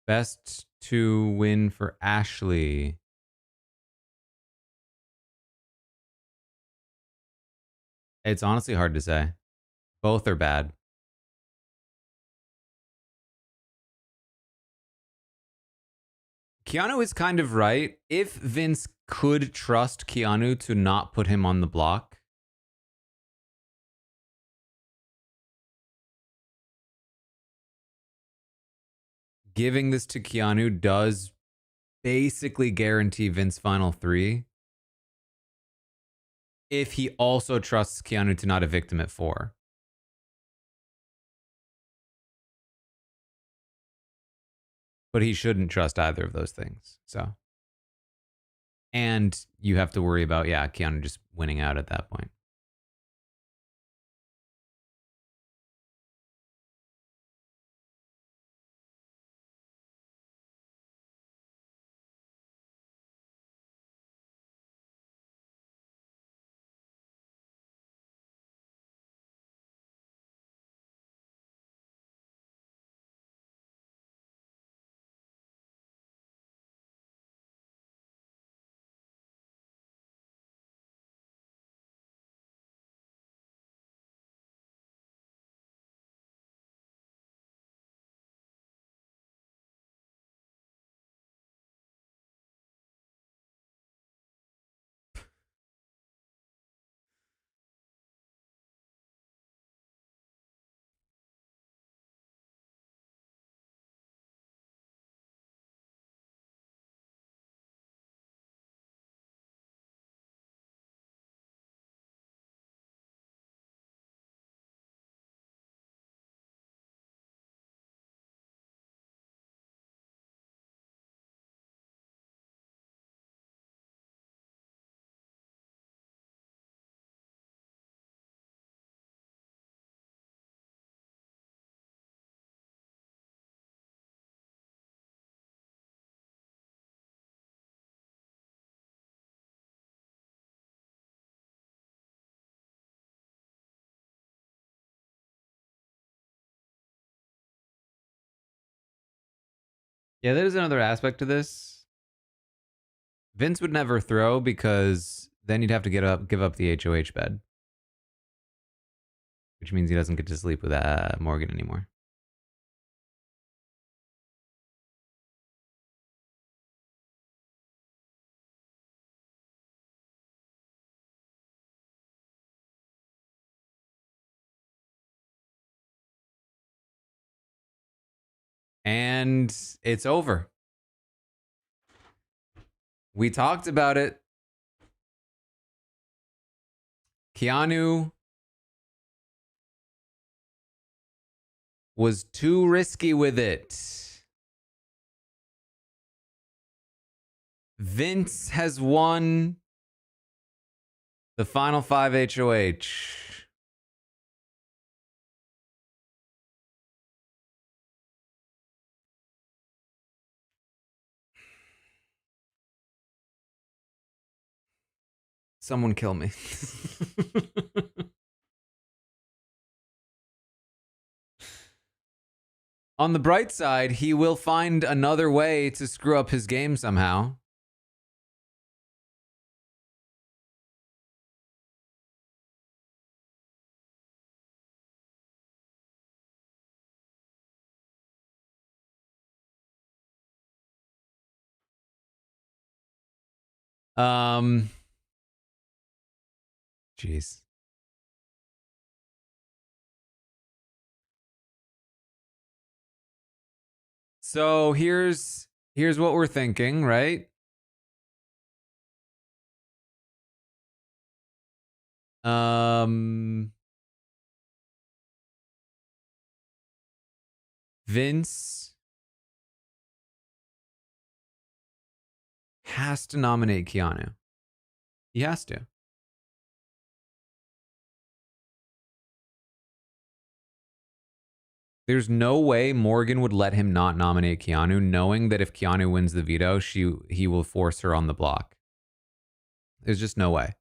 Speaker 1: Best to win for Ashley. It's honestly hard to say. Both are bad. Keanu is kind of right. If Vince could trust Keanu to not put him on the block, giving this to Keanu does basically guarantee Vince final 3 if he also trusts Keanu to not evict him at 4. But he shouldn't trust either of those things. So, and you have to worry about, yeah, Keanu just winning out at that point. Yeah, there's another aspect to this. Vince would never throw because then you'd have to give up the HOH bed, which means he doesn't get to sleep with Morgan anymore. And it's over. We talked about it. Keanu was too risky with it. Vince has won the final 5 HOH. Someone kill me. On the bright side, he will find another way to screw up his game somehow. Jeez. So here's Here's what we're thinking, right? Vince has to nominate Keanu. He has to. There's no way Morgan would let him not nominate Keanu, knowing that if Keanu wins the veto, he will force her on the block. There's just no way.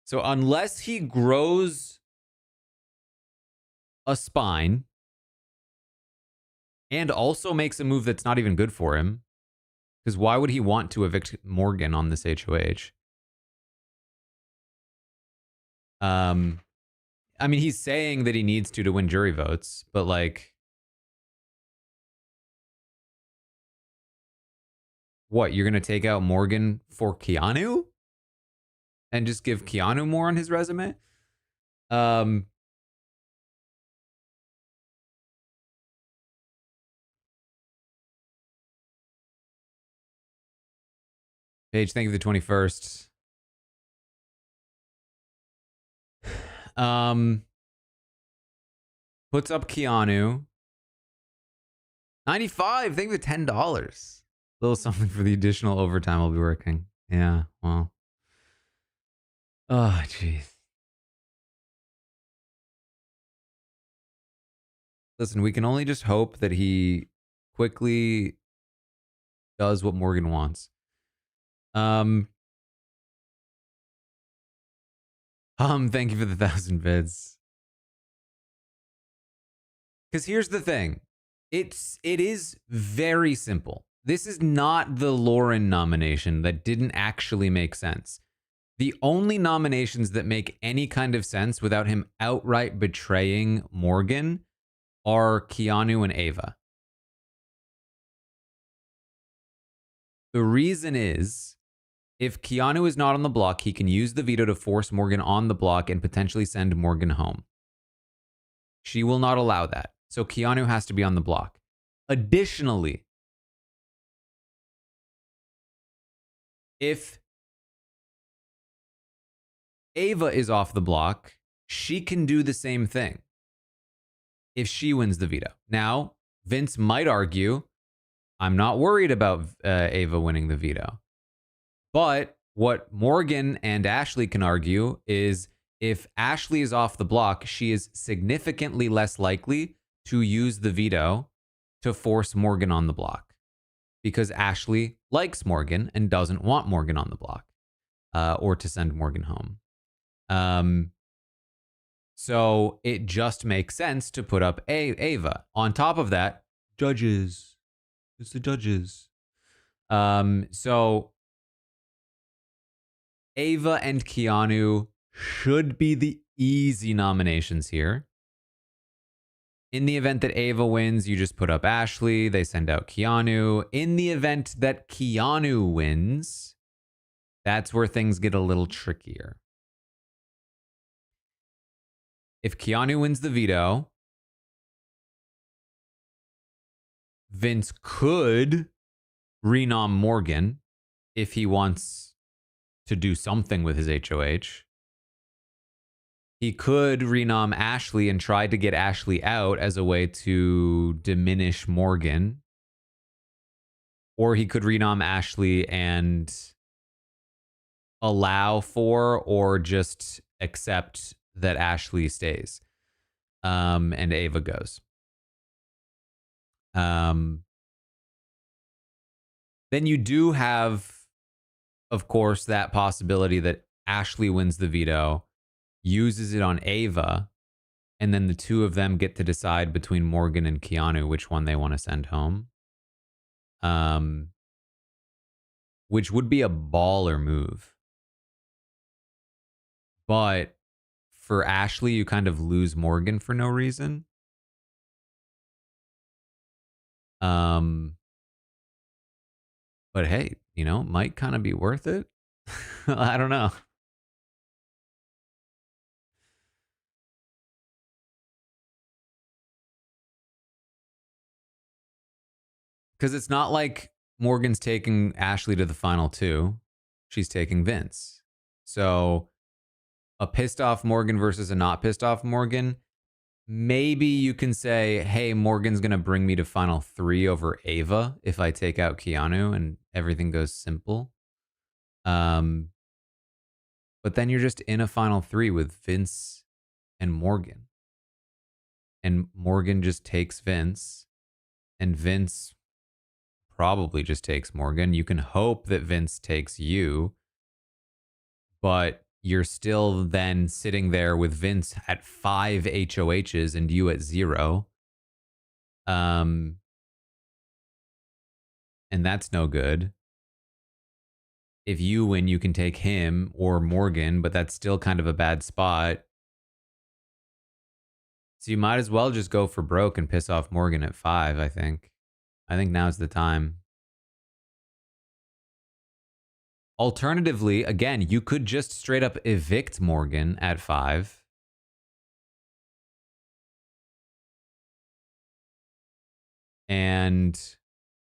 Speaker 1: So unless he grows a spine and also makes a move that's not even good for him, because why would he want to evict Morgan on this HOH? I mean, he's saying that he needs to win jury votes, but like, what? You're going to take out Morgan for Keanu? And just give Keanu more on his resume? Paige, thank you for the 21st. Puts up Keanu. 95, thank you for $10. A little something for the additional overtime I'll be working. Yeah, well. Oh, jeez. Listen, we can only just hope that he quickly does what Morgan wants. Thank you for the 1,000 bids. Because here's the thing. It is very simple. This is not the Lauren nomination that didn't actually make sense. The only nominations that make any kind of sense without him outright betraying Morgan are Keanu and Ava. The reason is, if Keanu is not on the block, he can use the veto to force Morgan on the block and potentially send Morgan home. She will not allow that. So Keanu has to be on the block. Additionally, if Ava is off the block, she can do the same thing if she wins the veto. Now, Vince might argue, I'm not worried about Ava winning the veto. But what Morgan and Ashley can argue is if Ashley is off the block, she is significantly less likely to use the veto to force Morgan on the block because Ashley likes Morgan and doesn't want Morgan on the block or to send Morgan home. So it just makes sense to put up Ava. On top of that, judges. It's the judges. So Ava and Keanu should be the easy nominations here. In the event that Ava wins, you just put up Ashley. They send out Keanu. In the event that Keanu wins, that's where things get a little trickier. If Keanu wins the veto, Vince could renom Morgan if he wants to do something with his HOH. He could renom Ashley and try to get Ashley out as a way to diminish Morgan. Or he could renom Ashley and allow for or just accept that Ashley stays and Ava goes. Then you do have, of course, that possibility that Ashley wins the veto, uses it on Ava, and then the two of them get to decide between Morgan and Keanu which one they want to send home. Which would be a baller move. But for Ashley, you kind of lose Morgan for no reason. But hey, you know, might kind of be worth it. I don't know. Because it's not like Morgan's taking Ashley to the final two. She's taking Vince. So a pissed off Morgan versus a not pissed off Morgan. Maybe you can say, hey, Morgan's going to bring me to final three over Ava if I take out Keanu and everything goes simple. But then you're just in a final three with Vince and Morgan. And Morgan just takes Vince, and Vince probably just takes Morgan. You can hope that Vince takes you, but you're still then sitting there with Vince at 5 HOHs and you at 0. And that's no good. If you win, you can take him or Morgan, but that's still kind of a bad spot. So you might as well just go for broke and piss off Morgan at 5, I think. I think now's the time. Alternatively, again, you could just straight up evict Morgan at 5. And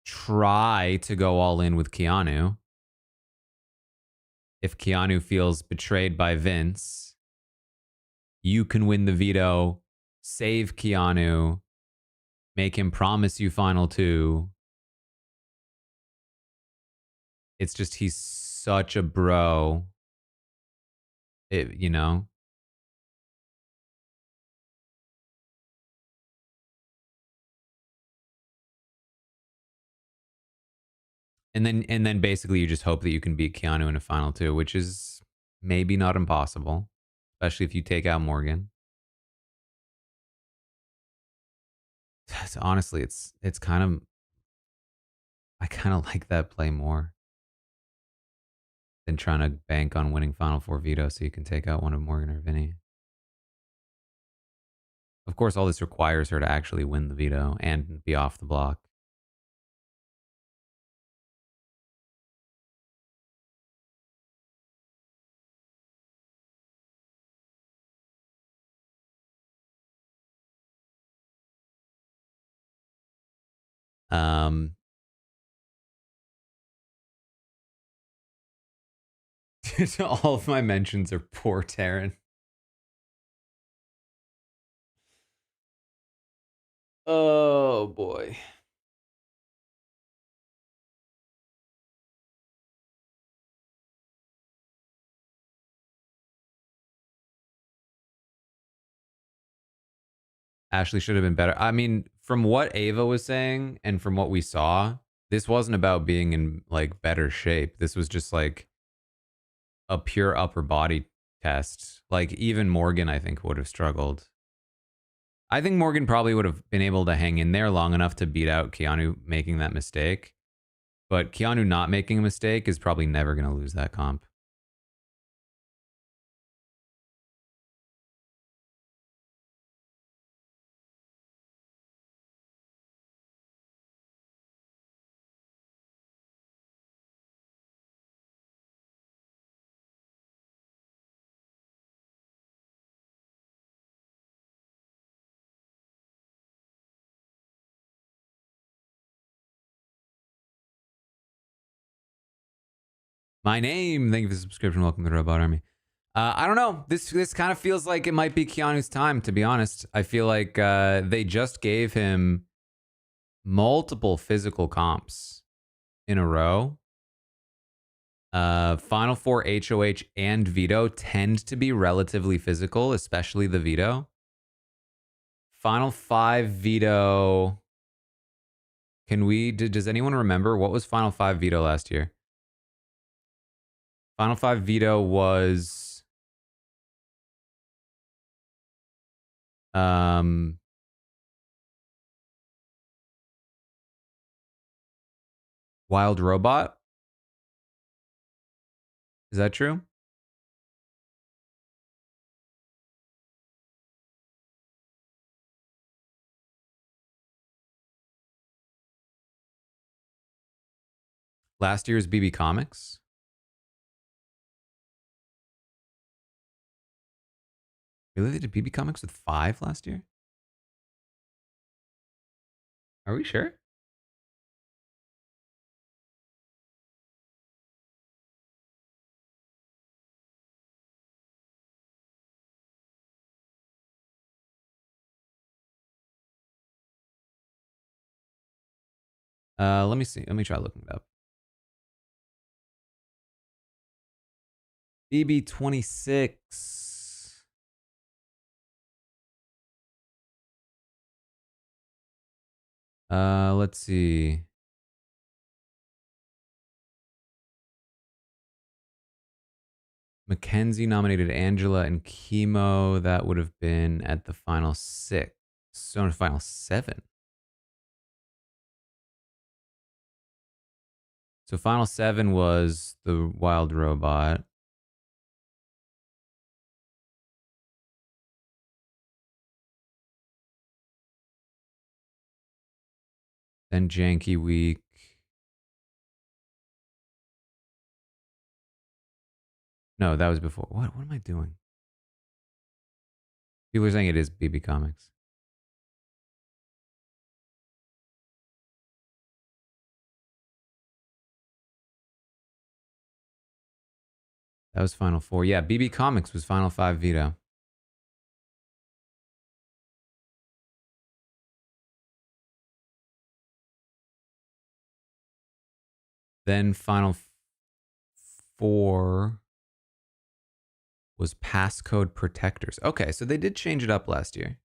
Speaker 1: try to go all in with Keanu. If Keanu feels betrayed by Vince, you can win the veto, save Keanu, make him promise you final two. It's just he's such a bro. You know? And then basically you just hope that you can beat Keanu in a final two, which is maybe not impossible, especially if you take out Morgan. Honestly, it's kind of, I kind of like that play more than trying to bank on winning Final Four veto so you can take out one of Morgan or Vinny. Of course, all this requires her to actually win the veto and be off the block. Um, all of my mentions are poor Taran. Oh boy. Ashley should have been better. I mean, from what Ava was saying and from what we saw, this wasn't about being in like better shape. This was just like a pure upper body test. Like even Morgan, I think, would have struggled. I think Morgan probably would have been able to hang in there long enough to beat out Keanu making that mistake. But Keanu not making a mistake is probably never going to lose that comp. My name. Thank you for the subscription. Welcome to the Robot Army. I don't know. This kind of feels like it might be Keanu's time, to be honest. I feel like they just gave him multiple physical comps in a row. Final Four HOH and veto tend to be relatively physical, especially the veto. Final Five veto. Does anyone remember what was Final Five veto last year? Final Five veto was Wild Robot. Is that true? Last year's BB Comics. Really? They did BB Comics with 5 last year? Are we sure? Let me see. Let me try looking it up. BB26. Let's see. Mackenzie nominated Angela and Chemo. That would have been at the final 6. So in the final 7. So final 7 was the Wild Robot. Then Janky Week. No, that was before. What am I doing? People are saying it is BB Comics. That was Final 4. Yeah, BB Comics was Final 5 veto. Then Final 4 was Passcode Protectors. Okay, so they did change it up last year.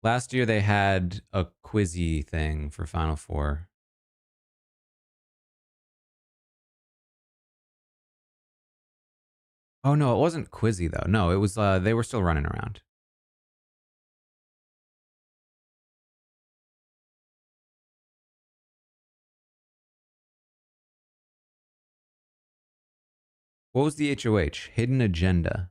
Speaker 1: Last year they had a quizzy thing for Final 4. Oh no, it wasn't quizzy though. No, it was they were still running around. What was the HOH? Hidden Agenda.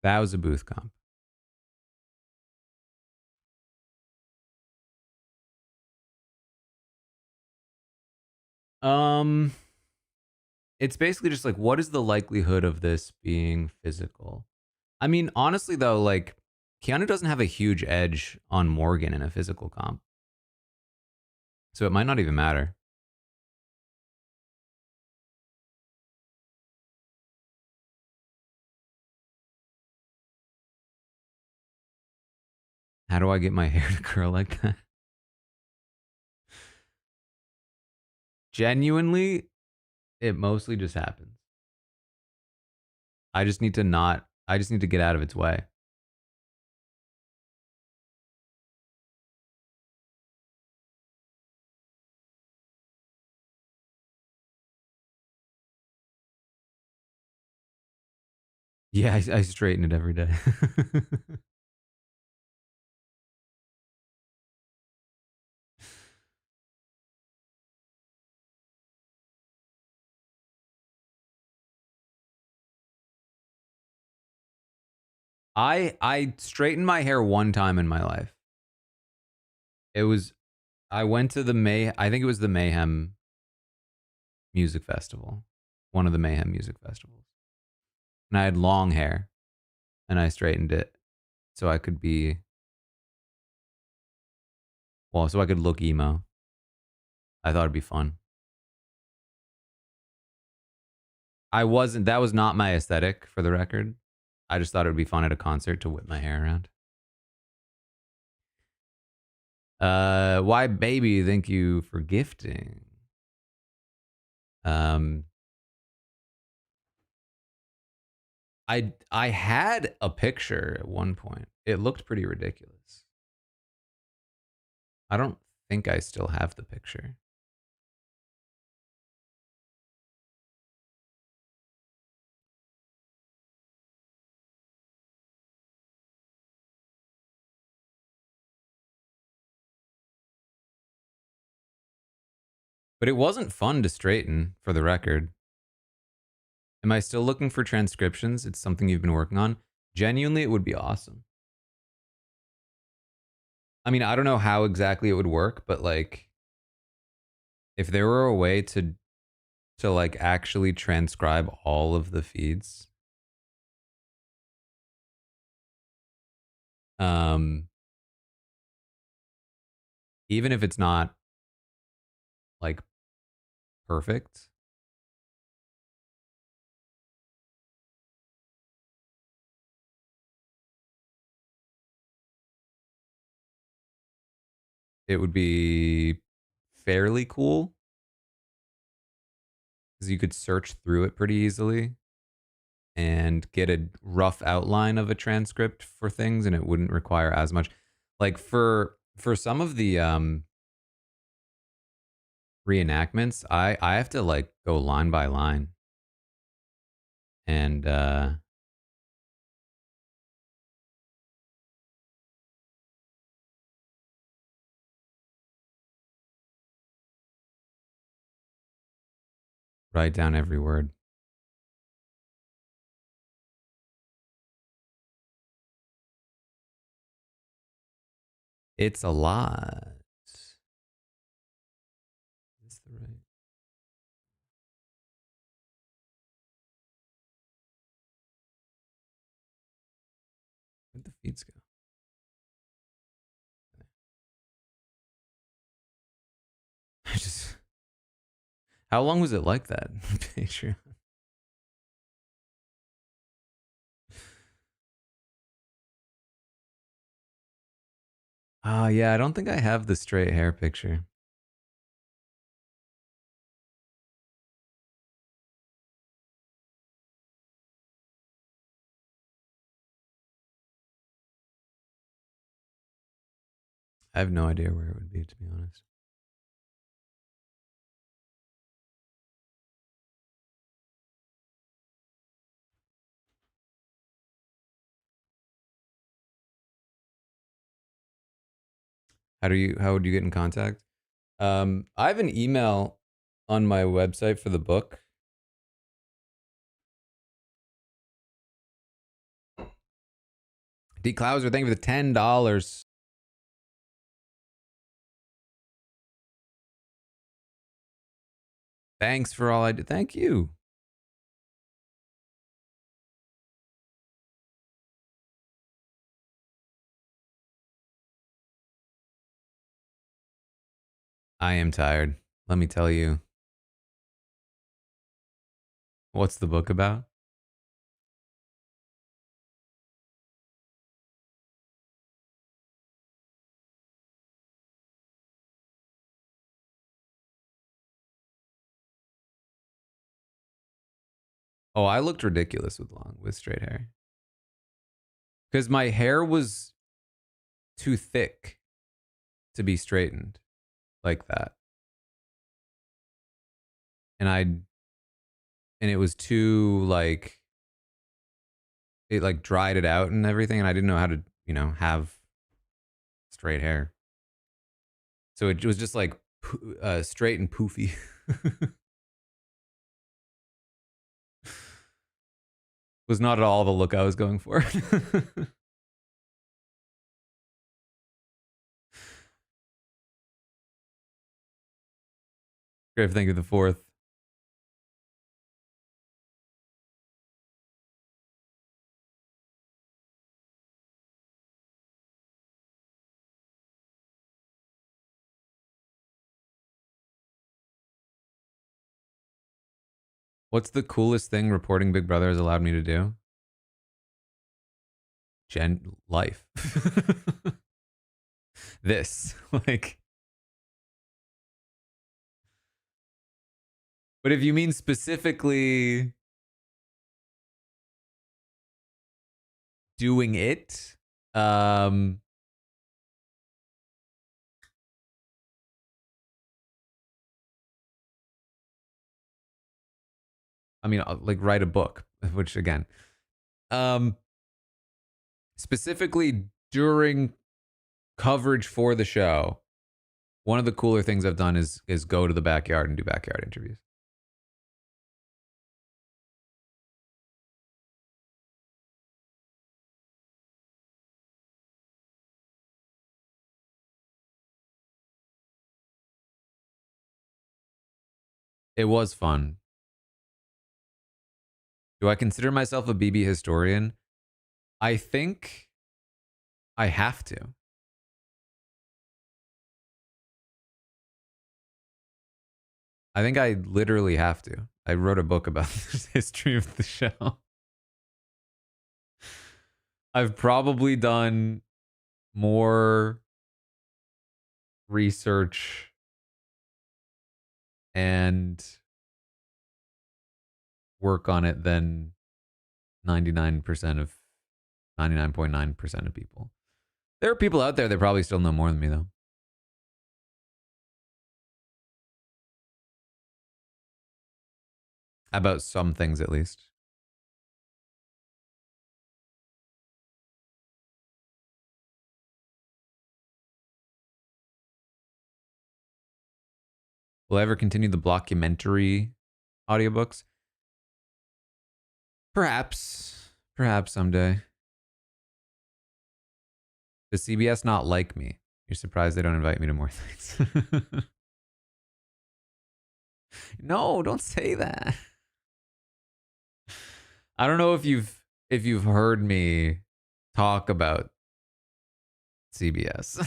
Speaker 1: That was a booth comp. It's basically just like, what is the likelihood of this being physical? I mean, honestly though, like Keanu doesn't have a huge edge on Morgan in a physical comp. So it might not even matter. How do I get my hair to curl like that? Genuinely, it mostly just happens. I just need to get out of its way. Yeah, I straighten it every day. I straightened my hair one time in my life. It was I went to I think it was the Mayhem Music Festival. One of the Mayhem Music Festivals. And I had long hair and I straightened it so I could be so I could look emo. I thought it'd be fun. That was not my aesthetic for the record. I just thought it would be fun at a concert to whip my hair around. Why baby, thank you for gifting. I had a picture at one point. It looked pretty ridiculous. I don't think I still have the picture. But it wasn't fun to straighten, for the record. Am I still looking for transcriptions? It's something you've been working on. Genuinely, it would be awesome. I mean, I don't know how exactly it would work, but like, if there were a way to to like actually transcribe all of the feeds. Even if it's not like perfect. It would be fairly cool because you could search through it pretty easily and get a rough outline of a transcript for things, and it wouldn't require as much. Like for some of the reenactments, I have to like go line by line and write down every word. It's a lot. Is the right? Where'd the feeds go? I just. How long was it like that? Patreon. Oh yeah, I don't think I have the straight hair picture. I have no idea where it would be, to be honest. How would you get in contact? I have an email on my website for the book. D Clouser, thank you for the $10. Thanks for all I do. Thank you. I am tired. Let me tell you. What's the book about? Oh, I looked ridiculous with straight hair. Because my hair was too thick to be straightened like that. And it was too like it like dried it out and everything, and I didn't know how to, have straight hair. So it was just like straight and poofy. Was not at all the look I was going for. Grave, thank you the fourth. What's the coolest thing reporting Big Brother has allowed me to do? Life. This. Like. But if you mean specifically doing it, I mean, like write a book, which again, specifically during coverage for the show, one of the cooler things I've done is go to the backyard and do backyard interviews. It was fun. Do I consider myself a BB historian? I think I have to. I think I literally have to. I wrote a book about the history of the show. I've probably done more research and work on it than 99% of 99.9% of people. There are people out there that probably still know more than me, though. About some things, at least. Will I ever continue the blockumentary audiobooks? Perhaps. Perhaps someday. Does CBS not like me? You're surprised they don't invite me to more things. No, don't say that. I don't know if you've heard me talk about CBS.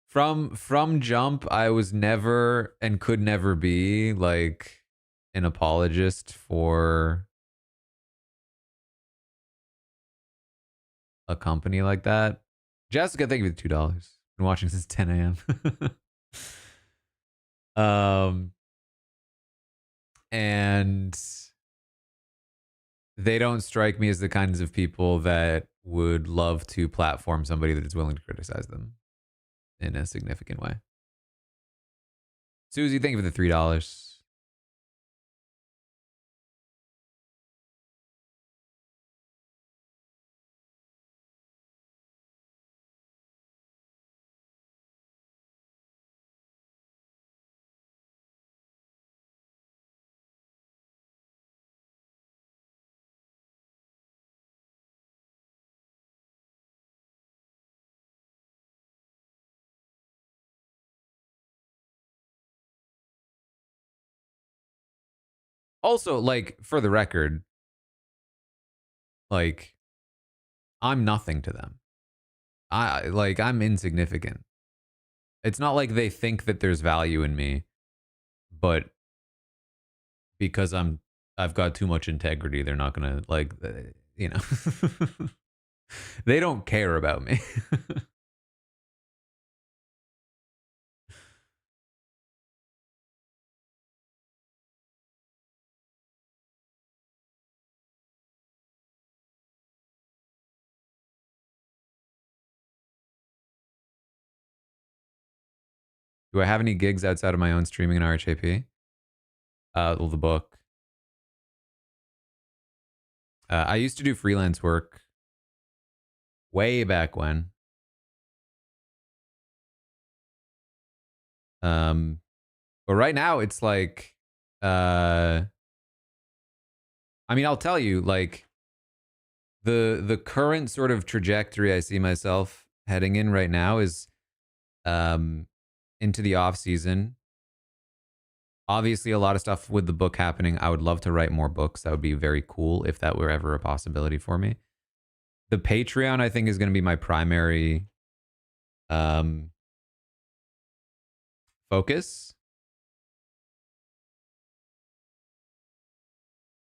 Speaker 1: From jump, I was never and could never be like an apologist for a company like that. Jessica, thank you for the $2. Been watching since 10 a.m. And they don't strike me as the kinds of people that would love to platform somebody that is willing to criticize them in a significant way. Susie, thank you for the $3. Also, like, for the record, like, I'm nothing to them. I'm insignificant. It's not like they think that there's value in me, but because I've got too much integrity, they're not gonna like, you know, they don't care about me. Do I have any gigs outside of my own streaming and RHAP? Well, the book. I used to do freelance work way back when. But right now it's like, I mean, I'll tell you, like, the current sort of trajectory I see myself heading in right now is into the off season. Obviously, a lot of stuff with the book happening. I would love to write more books. That would be very cool if that were ever a possibility for me. The Patreon, I think, is going to be my primary focus.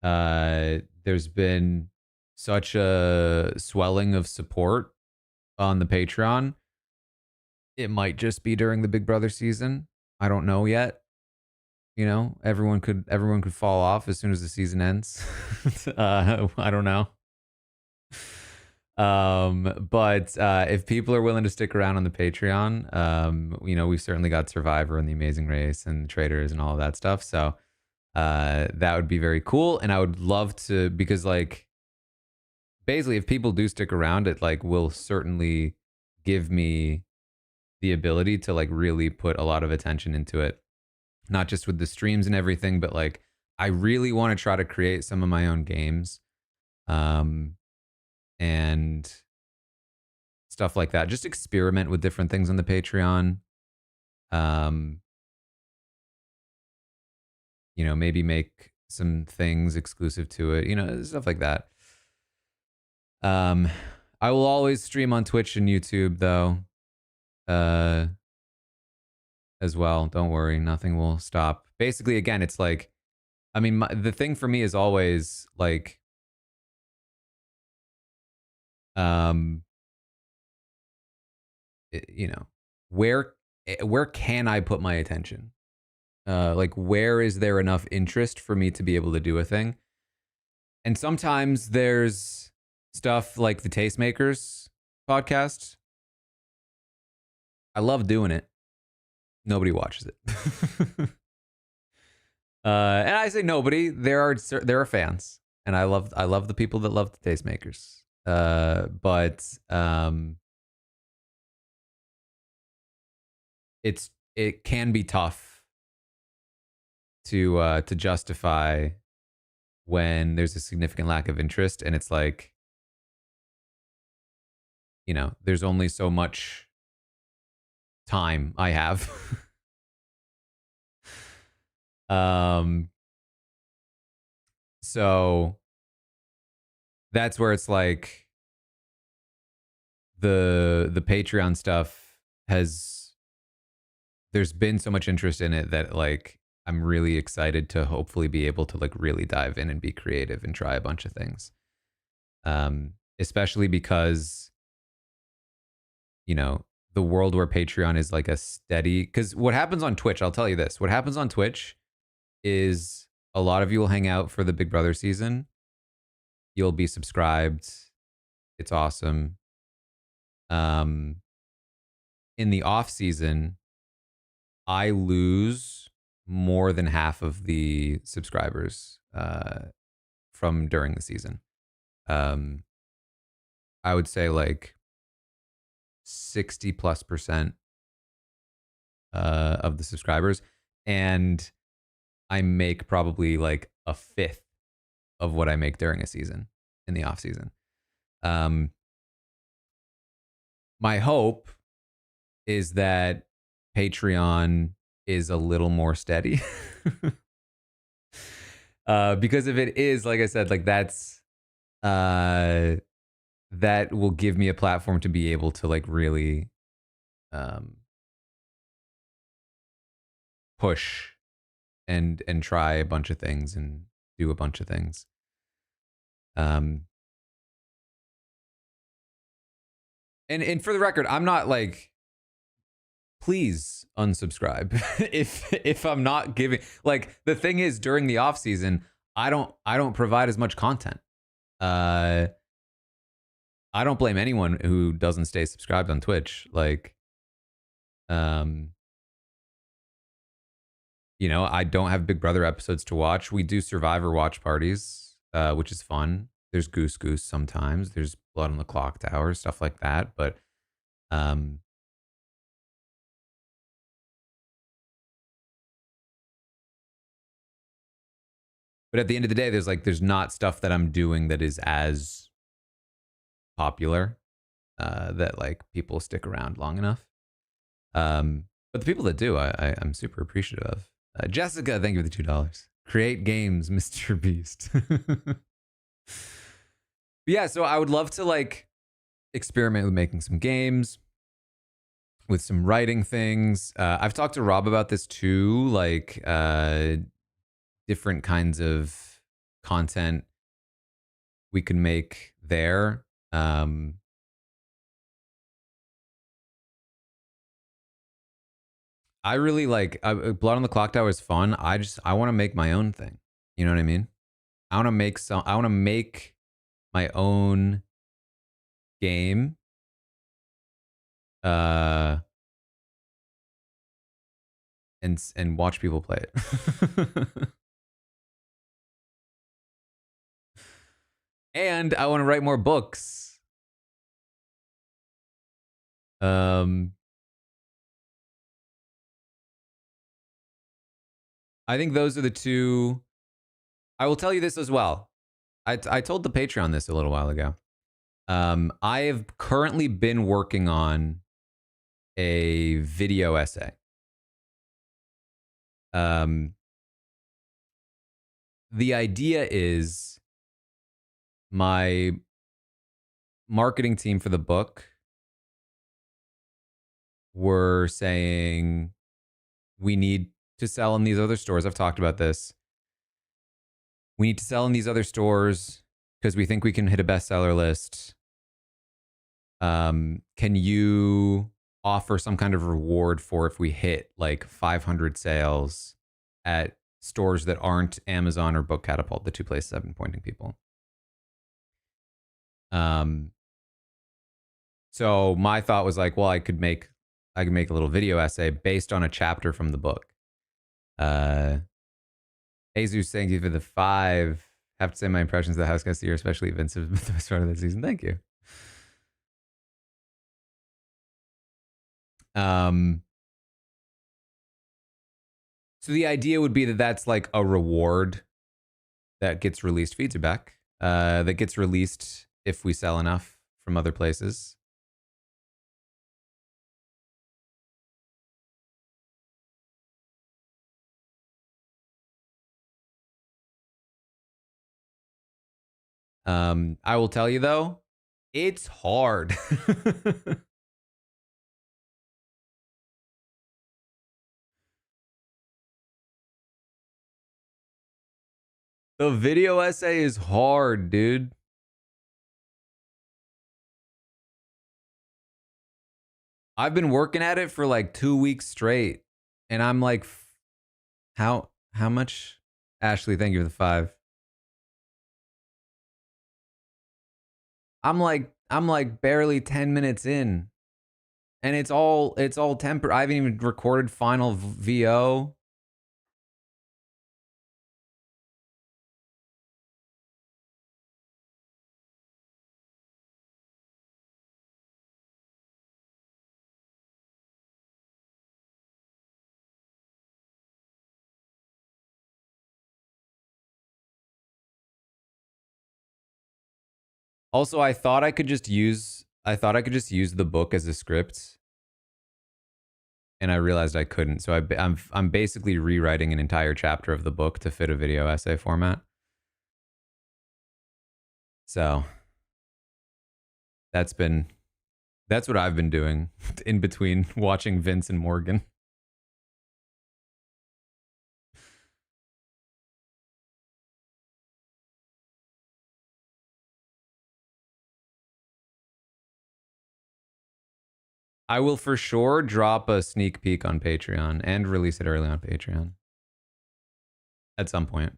Speaker 1: There's been such a swelling of support on the Patreon. It might just be during the Big Brother season. I don't know yet. You know, everyone could fall off as soon as the season ends. I don't know. But if people are willing to stick around on the Patreon, you know, we've certainly got Survivor and The Amazing Race and Traders and all of that stuff. So that would be very cool. And I would love to, because like, basically, if people do stick around, it like will certainly give me the ability to like really put a lot of attention into it. Not just with the streams and everything, but like I really want to try to create some of my own games. And stuff like that. Just experiment with different things on the Patreon. You know, maybe make some things exclusive to it, you know, stuff like that. I will always stream on Twitch and YouTube though, as well. Don't worry, nothing will stop. Basically, again, it's like, I mean, the thing for me is always like, you know, where can I put my attention? Like, where is there enough interest for me to be able to do a thing? And sometimes there's stuff like the Tastemakers podcast. I love doing it. Nobody watches it. And I say nobody. There are fans, and I love the people that love the Tastemakers. But it can be tough to justify when there's a significant lack of interest, and it's like, you know, there's only so much time I have. So that's where it's like the Patreon stuff there's been so much interest in it that like I'm really excited to hopefully be able to like really dive in and be creative and try a bunch of things. Especially because, you know, the world where Patreon is like a steady, because what happens on Twitch, I'll tell you this, what happens on Twitch is a lot of you will hang out for the Big Brother season. You'll be subscribed. It's awesome. In the off season, I lose more than half of the subscribers from during the season. I would say like 60+% of the subscribers, and I make probably like a fifth of what I make during a season in the off season. My hope is that Patreon is a little more steady. Because if it is, like I said, like that's that will give me a platform to be able to like really push and try a bunch of things and do a bunch of things. And for the record, I'm not like, please unsubscribe if I'm not giving, like, the thing is during the off season, I don't provide as much content. I don't blame anyone who doesn't stay subscribed on Twitch. Like, you know, I don't have Big Brother episodes to watch. We do Survivor watch parties, which is fun. There's Goose Goose sometimes. There's Blood on the Clock Tower, stuff like that. But at the end of the day, there's not stuff that I'm doing that is as popular that like people stick around long enough. But the people that do, I'm super appreciative of. Jessica, thank you for the $2. Create games, Mr. Beast. Yeah, so I would love to like experiment with making some games, with some writing things. I've talked to Rob about this too, like different kinds of content we can make there. I really like Blood on the Clock Tower is fun. I want to make my own thing. You know what I mean? I want to make my own game. And watch people play it. And I want to write more books. I think those are the two. I will tell you this as well. I told the Patreon this a little while ago. I have currently been working on a video essay. The idea is my marketing team for the book were saying we need to sell in these other stores. I've talked about this. We need to sell in these other stores because we think we can hit a bestseller list. Can you offer some kind of reward for if we hit like 500 sales at stores that aren't Amazon or Book Catapult, the two places I've been pointing people? So my thought was like, well, I could make a little video essay based on a chapter from the book. Jesus, thank you for the 5. Have to say my impressions of the house guest year, especially Vince, have been the best part of the season. Thank you. So the idea would be that that's like a reward that gets released, feedback, that gets released if we sell enough from other places. I will tell you though, it's hard. The video essay is hard, dude. I've been working at it for like 2 weeks straight, and I'm like, how much? Ashley, thank you for the 5. I'm like barely 10 minutes in, and it's all temper. I haven't even recorded final VO. Also, I thought I could just use the book as a script, and I realized I couldn't. So I'm basically rewriting an entire chapter of the book to fit a video essay format. So that's what I've been doing in between watching Vince and Morgan. I will for sure drop a sneak peek on Patreon and release it early on Patreon at some point.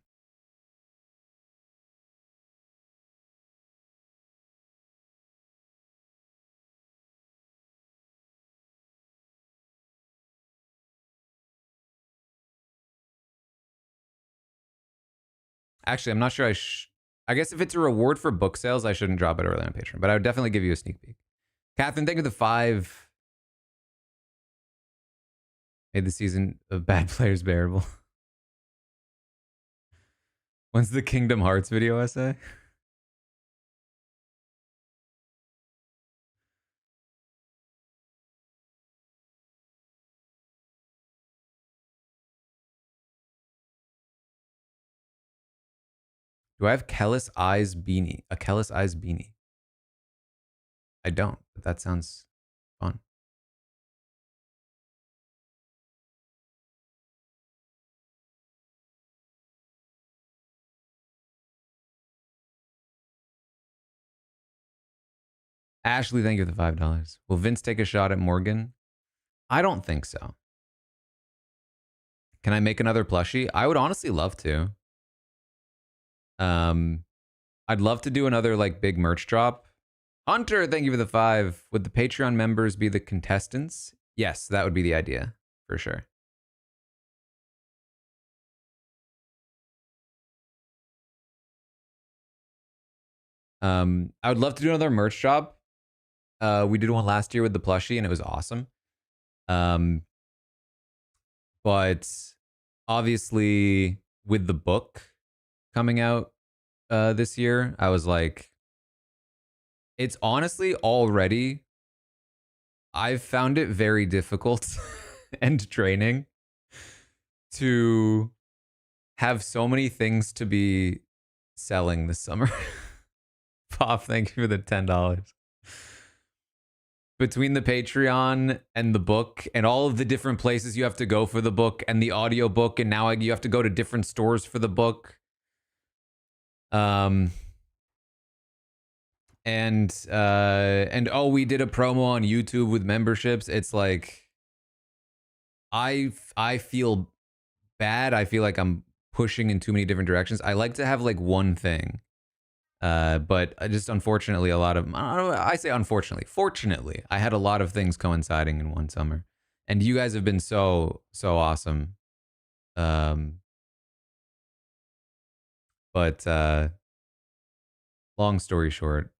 Speaker 1: Actually, I'm not sure I guess if it's a reward for book sales, I shouldn't drop it early on Patreon, but I would definitely give you a sneak peek. Catherine, thank you for the 5. Made the season of bad players bearable. When's the Kingdom Hearts video essay? Do I have Kellis Eyes beanie? A Kellis Eyes beanie? I don't, but that sounds fun. Ashley, thank you for the $5. Will Vince take a shot at Morgan? I don't think so. Can I make another plushie? I would honestly love to. I'd love to do another like big merch drop. Hunter, thank you for the 5. Would the Patreon members be the contestants? Yes, that would be the idea for sure. I would love to do another merch drop. We did one last year with the plushie and it was awesome. But obviously with the book coming out this year, I was like, It's honestly already, I've found it very difficult and draining to have so many things to be selling this summer. Pop, thank you for the $10. Between the Patreon and the book and all of the different places you have to go for the book and the audio book, and now you have to go to different stores for the book. And oh, we did a promo on YouTube with memberships. It's like I feel bad. I feel like I'm pushing in too many different directions. I like to have like one thing. But just unfortunately, a lot of, I say unfortunately, fortunately, I had a lot of things coinciding in one summer, and you guys have been so awesome. But long story short,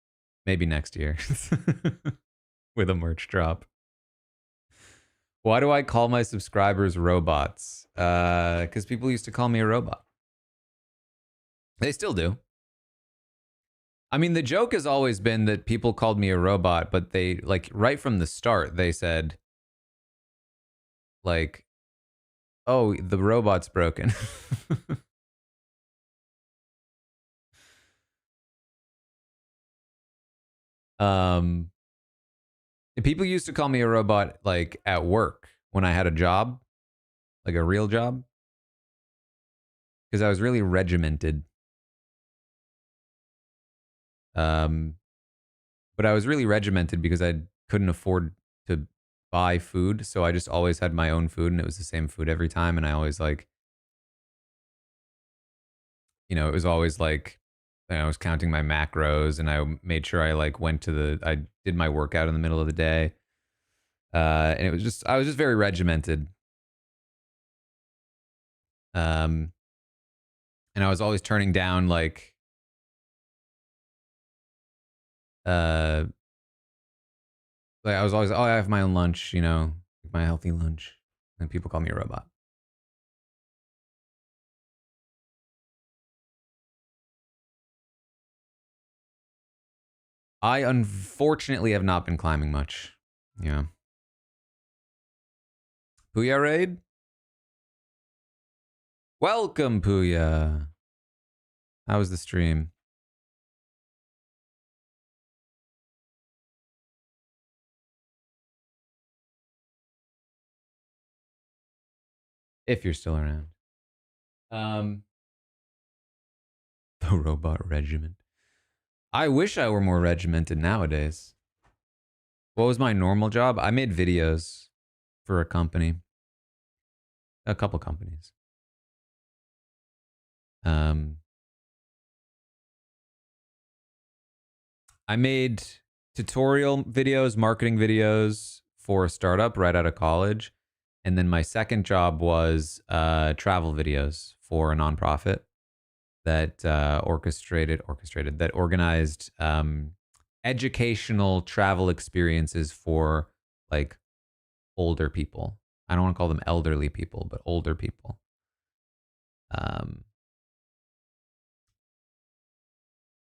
Speaker 1: maybe next year with a merch drop. Why do I call my subscribers robots? Because people used to call me a robot. They still do. I mean, the joke has always been that people called me a robot, but they, like, right from the start, they said, like, oh, the robot's broken. People used to call me a robot, like, at work when I had a job, like a real job, because I was really regimented. But I was really regimented because I couldn't afford to buy food, so I just always had my own food, and it was the same food every time, and I always, like, you know, it was always like, I was counting my macros, and I made sure I, like, I did my workout in the middle of the day, and it was just, I was just very regimented. And I was always turning down, like, I was always, oh, I have my own lunch, you know, my healthy lunch, and people call me a robot. I unfortunately have not been climbing much. Yeah. Puya raid? Welcome, Puya. How was the stream? If you're still around. The robot regiment. I wish I were more regimented nowadays. What was my normal job? I made videos for a company. A couple companies. I made tutorial videos, marketing videos for a startup right out of college. And then my second job was travel videos for a nonprofit that that organized educational travel experiences for, like, older people. I don't want to call them elderly people, but older people.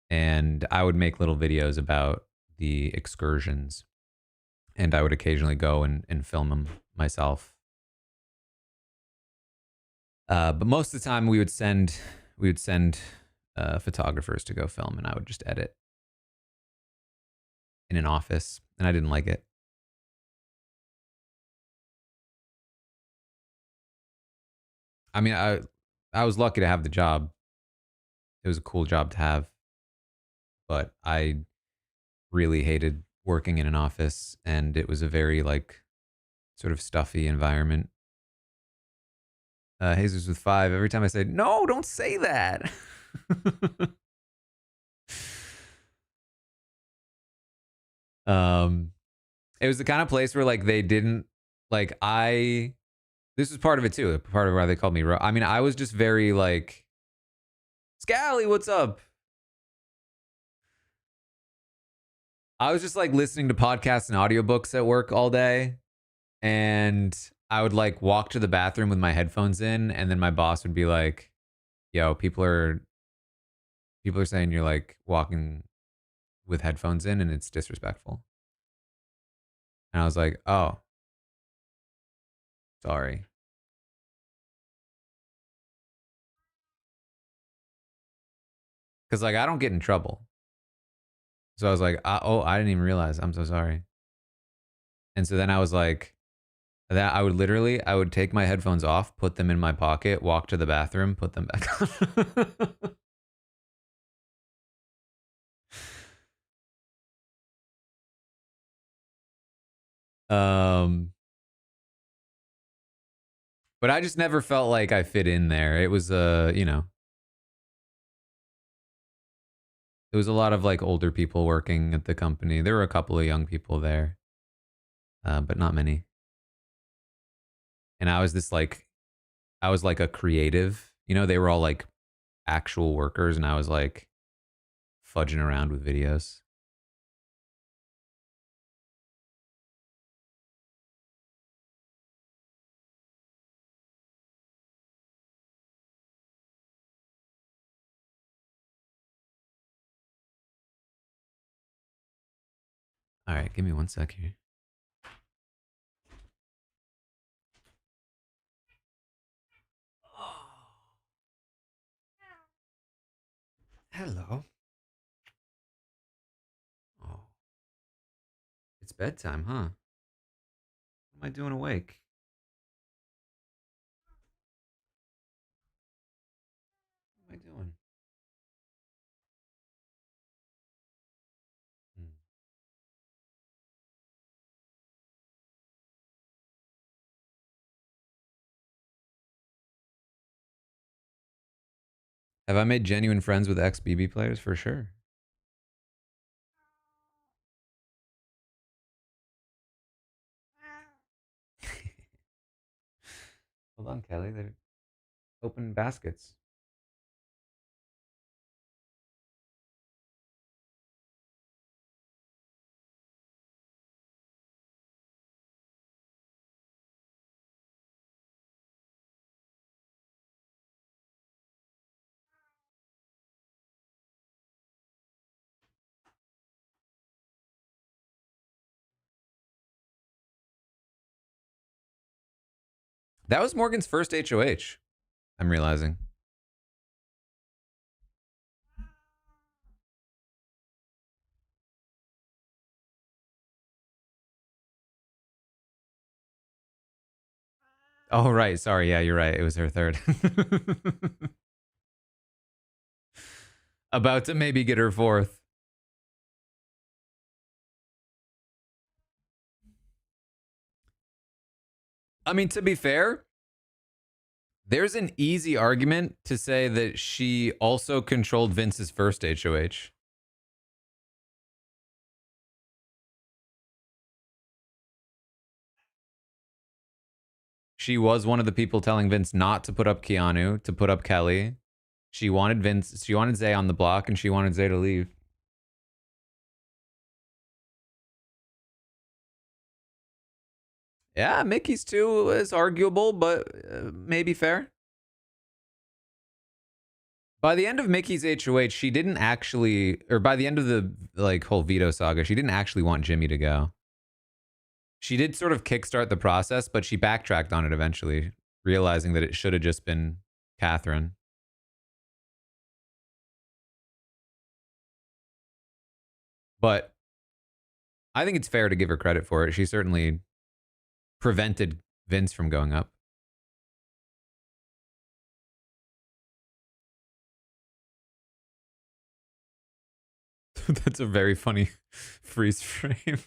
Speaker 1: And I would make little videos about the excursions, and I would occasionally go and film them myself. But most of the time we would send photographers to go film, and I would just edit in an office, and I didn't like it. I mean, I was lucky to have the job. It was a cool job to have, but I really hated working in an office, and it was a very, like, sort of stuffy environment. Jesus with 5. Every time I say, no, don't say that. It was the kind of place where, like, they didn't, like, this was part of it too. Part of why they called me. I mean, I was just very, like, Scally, what's up? I was just, like, listening to podcasts and audiobooks at work all day, and I would, like, walk to the bathroom with my headphones in, and then my boss would be like, yo, people are saying you're, like, walking with headphones in and it's disrespectful. And I was like, oh, sorry. Because like I don't get in trouble. So I was like, oh, I didn't even realize. I'm so sorry. And so then I was like, that I would take my headphones off, put them in my pocket, walk to the bathroom, put them back on. But I just never felt like I fit in there. It was you know, there was a lot of like older people working at the company. There were a couple of young people there, but not many. And I was like a creative. You know, they were all like actual workers, and I was like fudging around with videos. All right, give me 1 sec here. Hello. Oh, it's bedtime, huh? What am I doing awake? What am I doing? Hmm. Have I made genuine friends with ex BB players? For sure. Hold on, Kelly. They're open baskets. That was Morgan's first HOH. I'm realizing. Oh, right. Sorry. Yeah, you're right. It was her third. About to maybe get her fourth. I mean, to be fair, there's an easy argument to say that she also controlled Vince's first HOH. She was one of the people telling Vince not to put up Keanu, to put up Kelly. She wanted Zay on the block, and she wanted Zay to leave. Yeah, Mickey's too is arguable, but maybe fair. By the end of Mickey's HOH, she didn't actually, or by the end of the like whole veto saga, she didn't actually want Jimmy to go. She did sort of kickstart the process, but she backtracked on it eventually, realizing that it should have just been Catherine. But I think it's fair to give her credit for it. She certainly prevented Vince from going up. That's a very funny freeze frame.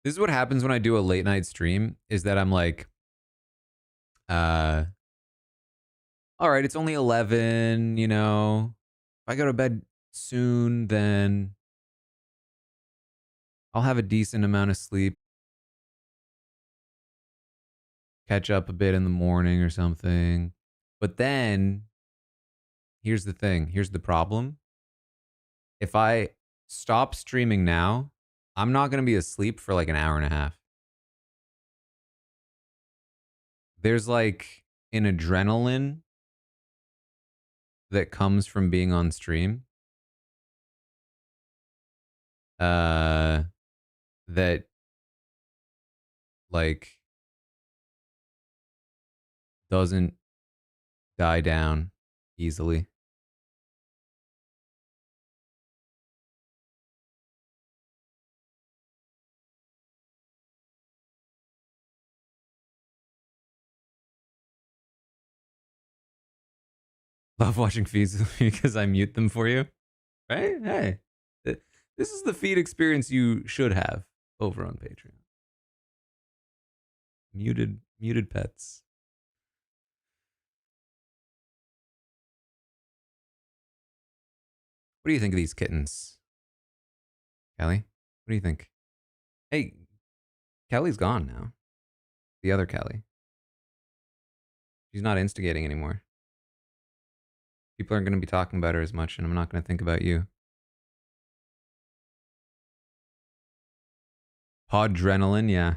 Speaker 1: This is what happens when I do a late night stream, is that I'm like, all right, it's only 11, you know. If I go to bed soon, then I'll have a decent amount of sleep. Catch up a bit in the morning or something. But then here's the thing. Here's the problem. If I stop streaming now, I'm not going to be asleep for like an hour and a half. there's like an adrenaline that comes from being on stream. That like doesn't die down easily. Love watching feeds because I mute them for you. Right? Hey, this is the feed experience you should have over on Patreon. Muted pets. What do you think of these kittens, Kelly? What do you think? Hey, Kelly's gone now. The other Kelly. She's not instigating anymore. People aren't going to be talking about her as much, and I'm not going to think about you. Podrenalin, yeah.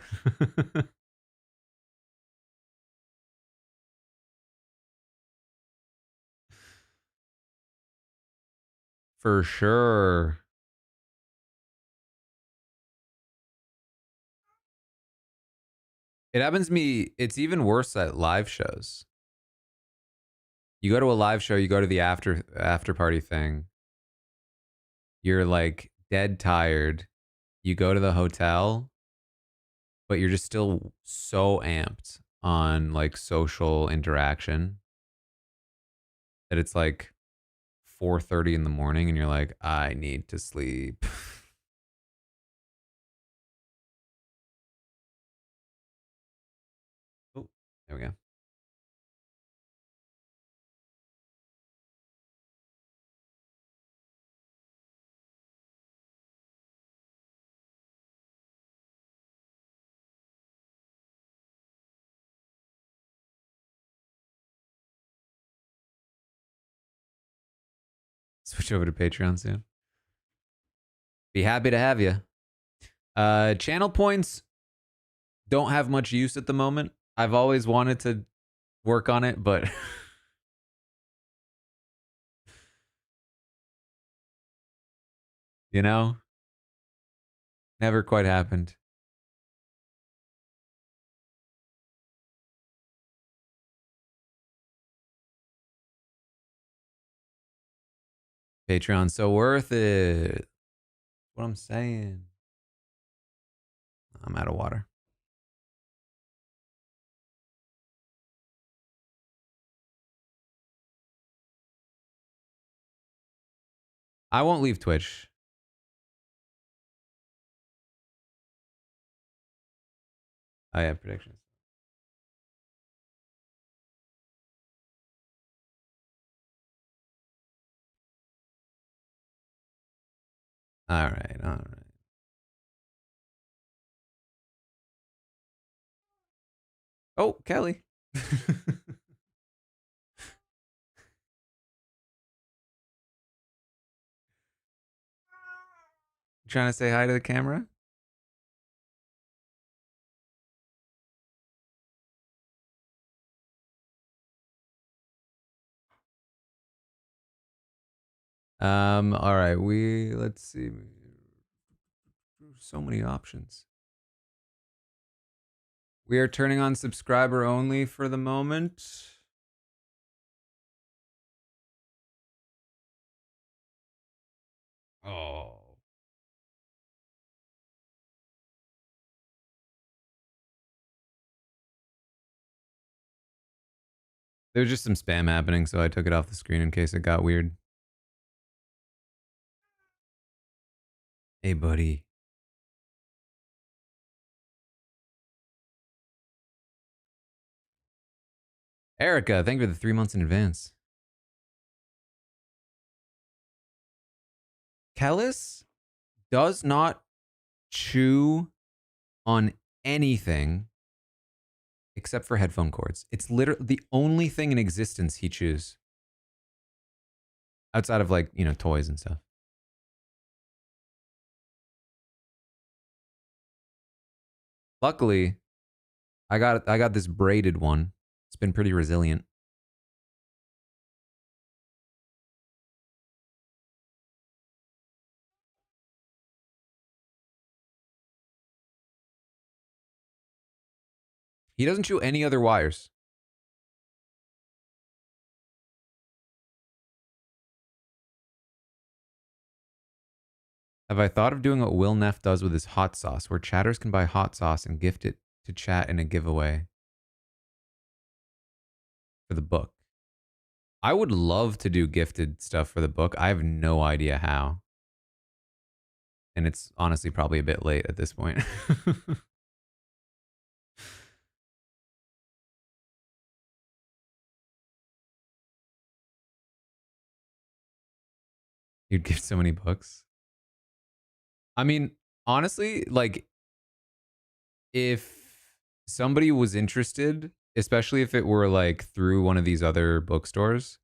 Speaker 1: For sure. It happens to me. It's even worse at live shows. You go to a live show, you go to the after party thing. You're like dead tired. You go to the hotel, but you're just still so amped on like social interaction that it's like 4:30 in the morning and you're like, I need to sleep. Oh, there we go. Switch over to Patreon soon. Be happy to have you. Channel points don't have much use at the moment. I've always wanted to work on it, but you know, never quite happened. Patreon's so worth it. What I'm saying. I'm out of water. I won't leave Twitch. I have predictions. All right, all right. Oh, Kelly. Trying to say hi to the camera? All right, let's see. So many options. We are turning on subscriber only for the moment. Oh. There was just some spam happening, so I took it off the screen in case it got weird. Hey, buddy. Erica, thank you for the 3 months in advance. Kellis does not chew on anything except for headphone cords. It's literally the only thing in existence he chews. Outside of like, you know, toys and stuff. Luckily, I got this braided one. It's been pretty resilient. He doesn't chew any other wires. Have I thought of doing what Will Neff does with his hot sauce, where chatters can buy hot sauce and gift it to chat in a giveaway for the book? I would love to do gifted stuff for the book. I have no idea how. And it's honestly probably a bit late at this point. You'd gift so many books. I mean, honestly, like, if somebody was interested, especially if it were like through one of these other bookstores,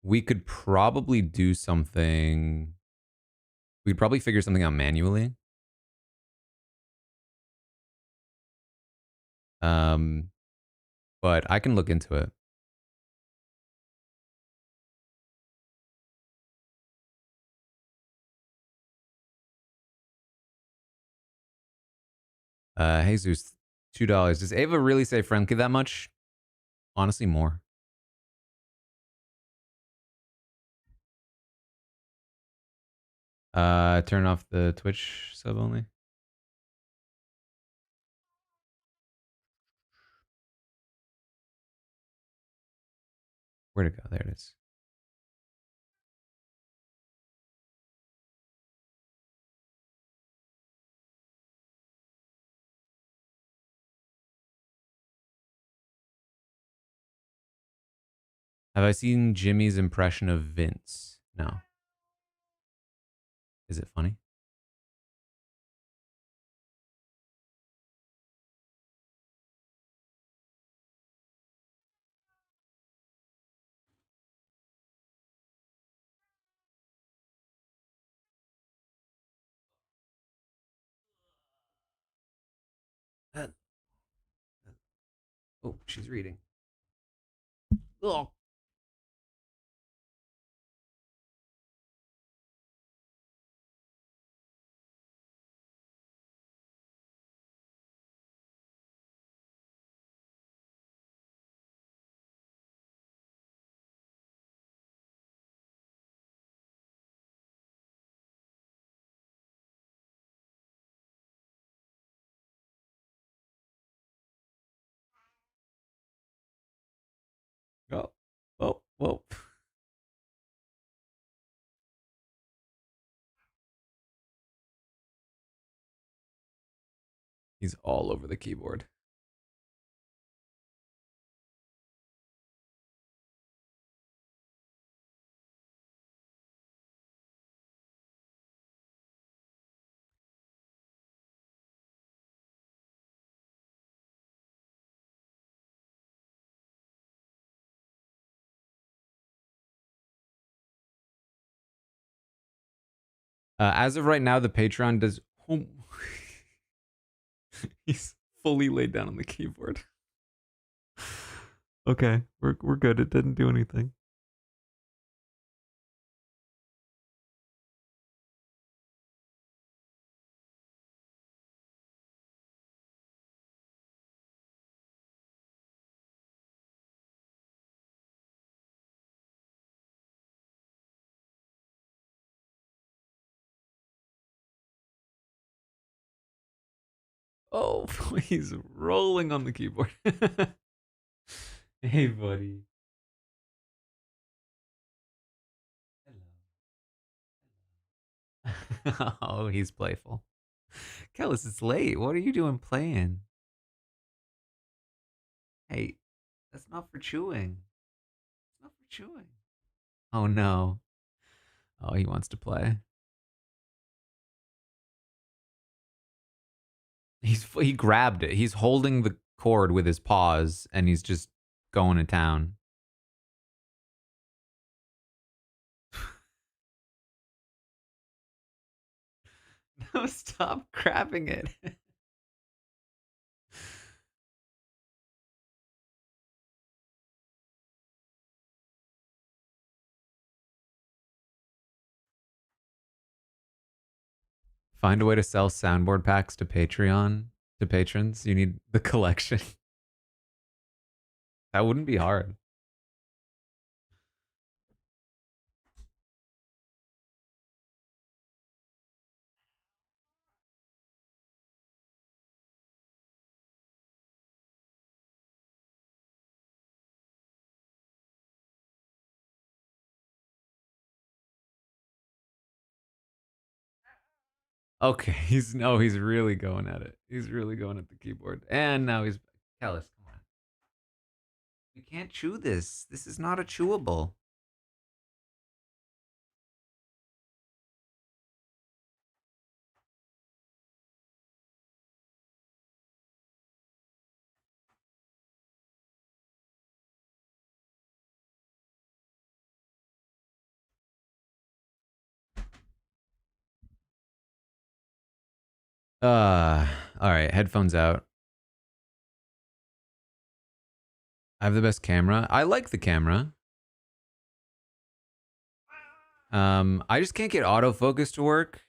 Speaker 1: we could probably do something. We'd probably figure something out manually. But I can look into it. Jesus, $2. Does Ava really say friendly that much? Honestly, more. Turn off the Twitch sub only. Where'd it go? There it is. Have I seen Jimmy's impression of Vince? No. Is it funny? Oh, she's reading. Oh. Oh. Oh. Whoa. He's all over the keyboard. As of right now, the Patreon does. Oh. He's fully laid down on the keyboard. Okay, we're good. It didn't do anything. Oh, he's rolling on the keyboard. Hey, buddy. Hello. Oh, he's playful. Kellis, it's late. What are you doing playing? Hey, that's not for chewing. It's not for chewing. Oh, no. Oh, he wants to play. He grabbed it. He's holding the cord with his paws, and he's just going to town. Stop crapping it. Find a way to sell soundboard packs to Patreon to patrons. You need the collection. That wouldn't be hard. Okay, he's really going at it. He's really going at the keyboard. And now he's Kellis, come on. You can't chew this. This is not a chewable. All right, headphones out. I have the best camera. I like the camera. I just can't get autofocus to work,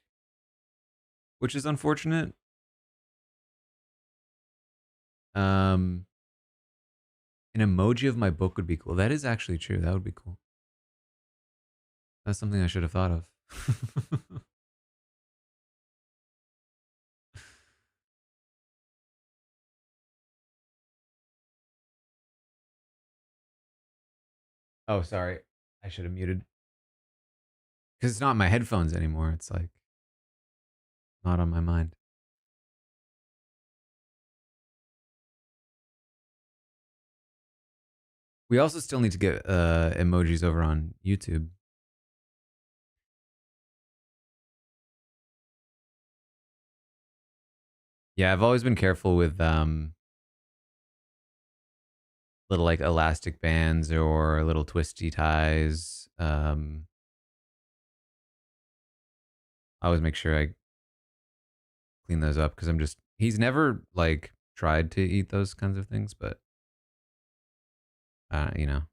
Speaker 1: which is unfortunate. An emoji of my book would be cool. That is actually true. That would be cool. That's something I should have thought of. Oh, sorry. I should have muted. Because it's not my headphones anymore. It's like not on my mind. We also still need to get emojis over on YouTube. Yeah, I've always been careful with little like elastic bands or little twisty ties. I always make sure I clean those up because he's never like tried to eat those kinds of things, but you know.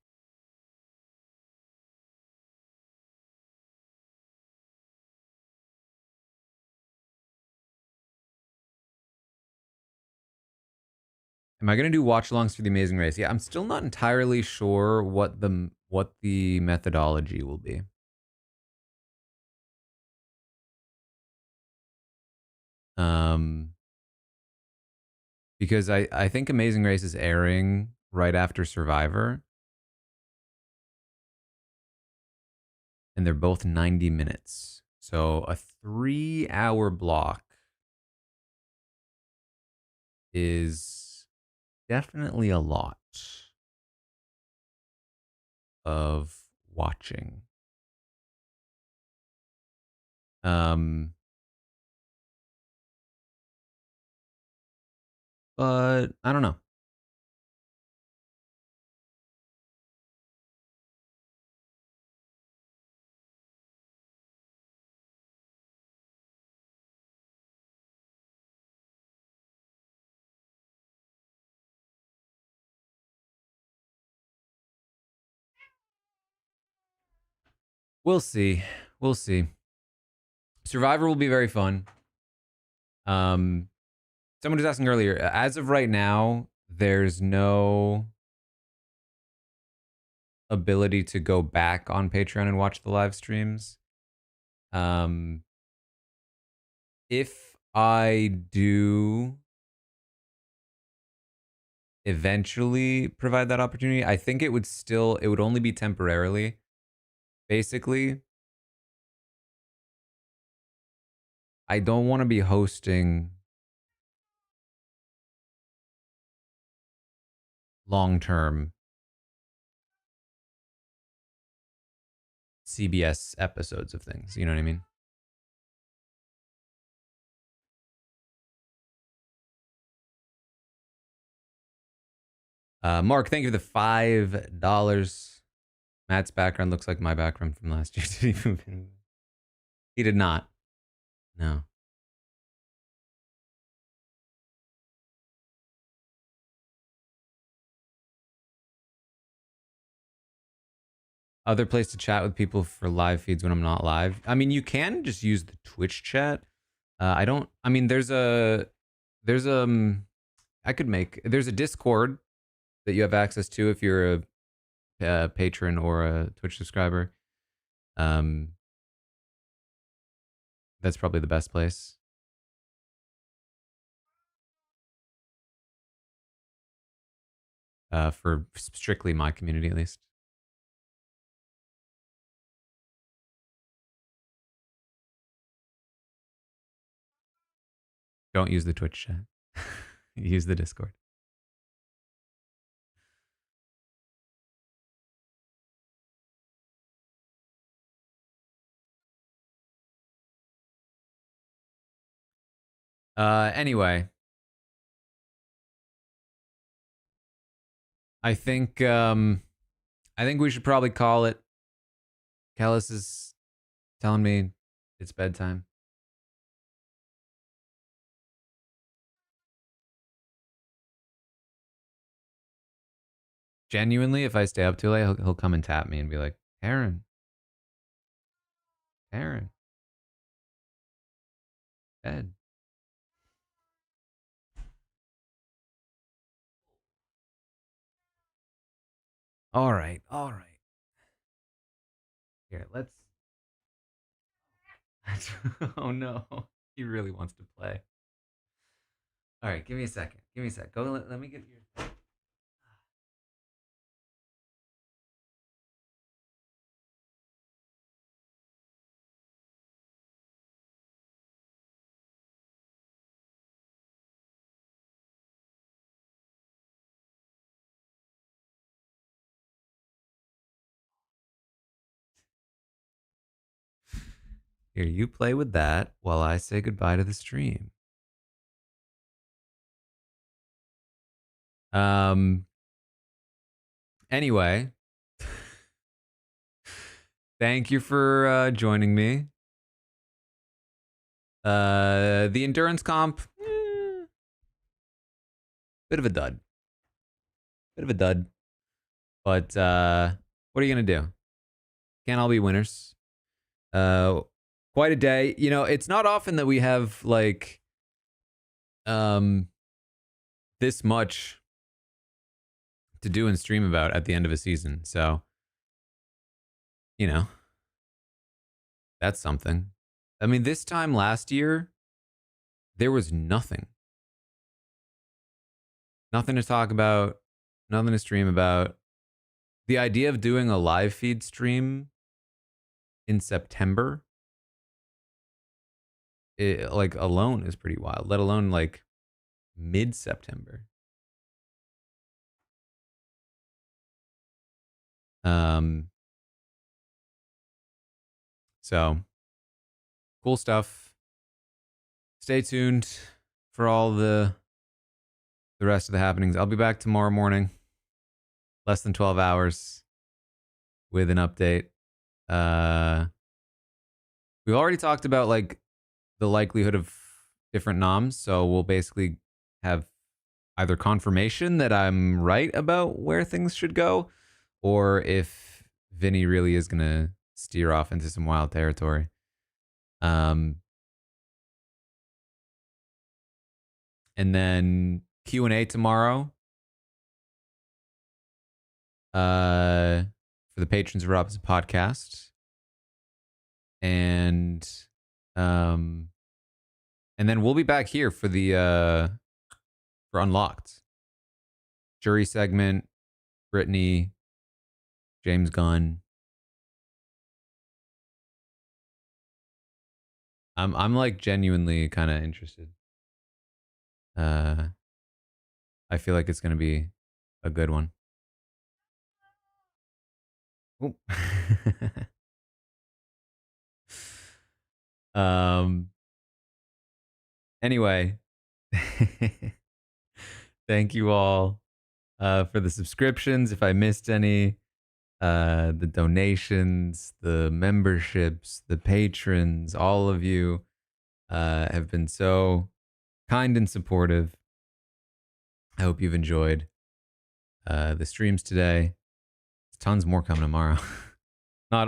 Speaker 1: Am I gonna do watch alongs for the Amazing Race? Yeah, I'm still not entirely sure what the methodology will be. Because I think Amazing Race is airing right after Survivor, and they're both 90 minutes. So a 3-hour block is definitely a lot of watching. But I don't know. We'll see. We'll see. Survivor will be very fun. Someone was asking earlier, as of right now, there's no ability to go back on Patreon and watch the live streams. If I do eventually provide that opportunity, I think it would only be temporarily. Basically, I don't want to be hosting long-term CBS episodes of things. You know what I mean? Mark, thank you for the $5. Matt's background looks like my background from last year. Did he move in? He did not. No. other place to chat with people for live feeds when I'm not live. I mean, you can just use the Twitch chat. I don't. I mean, there's a there's a Discord that you have access to if you're a patron or a Twitch subscriber. That's probably the best place. For strictly my community, at least. Don't use the Twitch chat. Use the Discord. Anyway, I think we should probably call it. Kellis is telling me it's bedtime. Genuinely, if I stay up too late, he'll come and tap me and be like, Taran. Bed. All right. Here, let's. Oh no, he really wants to play. All right, give me a second. Go. Let me get your. Here, you play with that while I say goodbye to the stream. Anyway, thank you for joining me. The endurance comp, bit of a dud. But what are you gonna do? Can't all be winners. Quite a day. You know, it's not often that we have like this much to do and stream about at the end of a season. So, you know, that's something. I mean, this time last year, there was nothing. Nothing to talk about, nothing to stream about. The idea of doing a live feed stream in September, like alone is pretty wild, let alone like mid-September. So cool stuff. Stay tuned for all the rest of the happenings. I'll be back tomorrow morning, less than 12 hours, with an update. We've already talked about like the likelihood of different noms, so we'll basically have either confirmation that I'm right about where things should go, or if Vinny really is gonna steer off into some wild territory. And then Q&A tomorrow. For the patrons of Rob's podcast. And then we'll be back here for the for Unlocked. Jury segment, Brittany, James Gunn. I'm like genuinely kind of interested. I feel like it's gonna be a good one. Anyway, thank you all for the subscriptions. If I missed any, the donations, the memberships, the patrons, all of you have been so kind and supportive. I hope you've enjoyed the streams today. There's tons more coming tomorrow.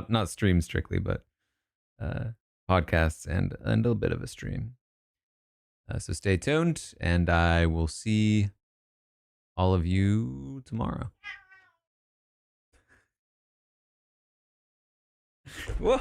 Speaker 1: Not stream strictly, but podcasts and a little bit of a stream. So stay tuned, and I will see all of you tomorrow. Whoa.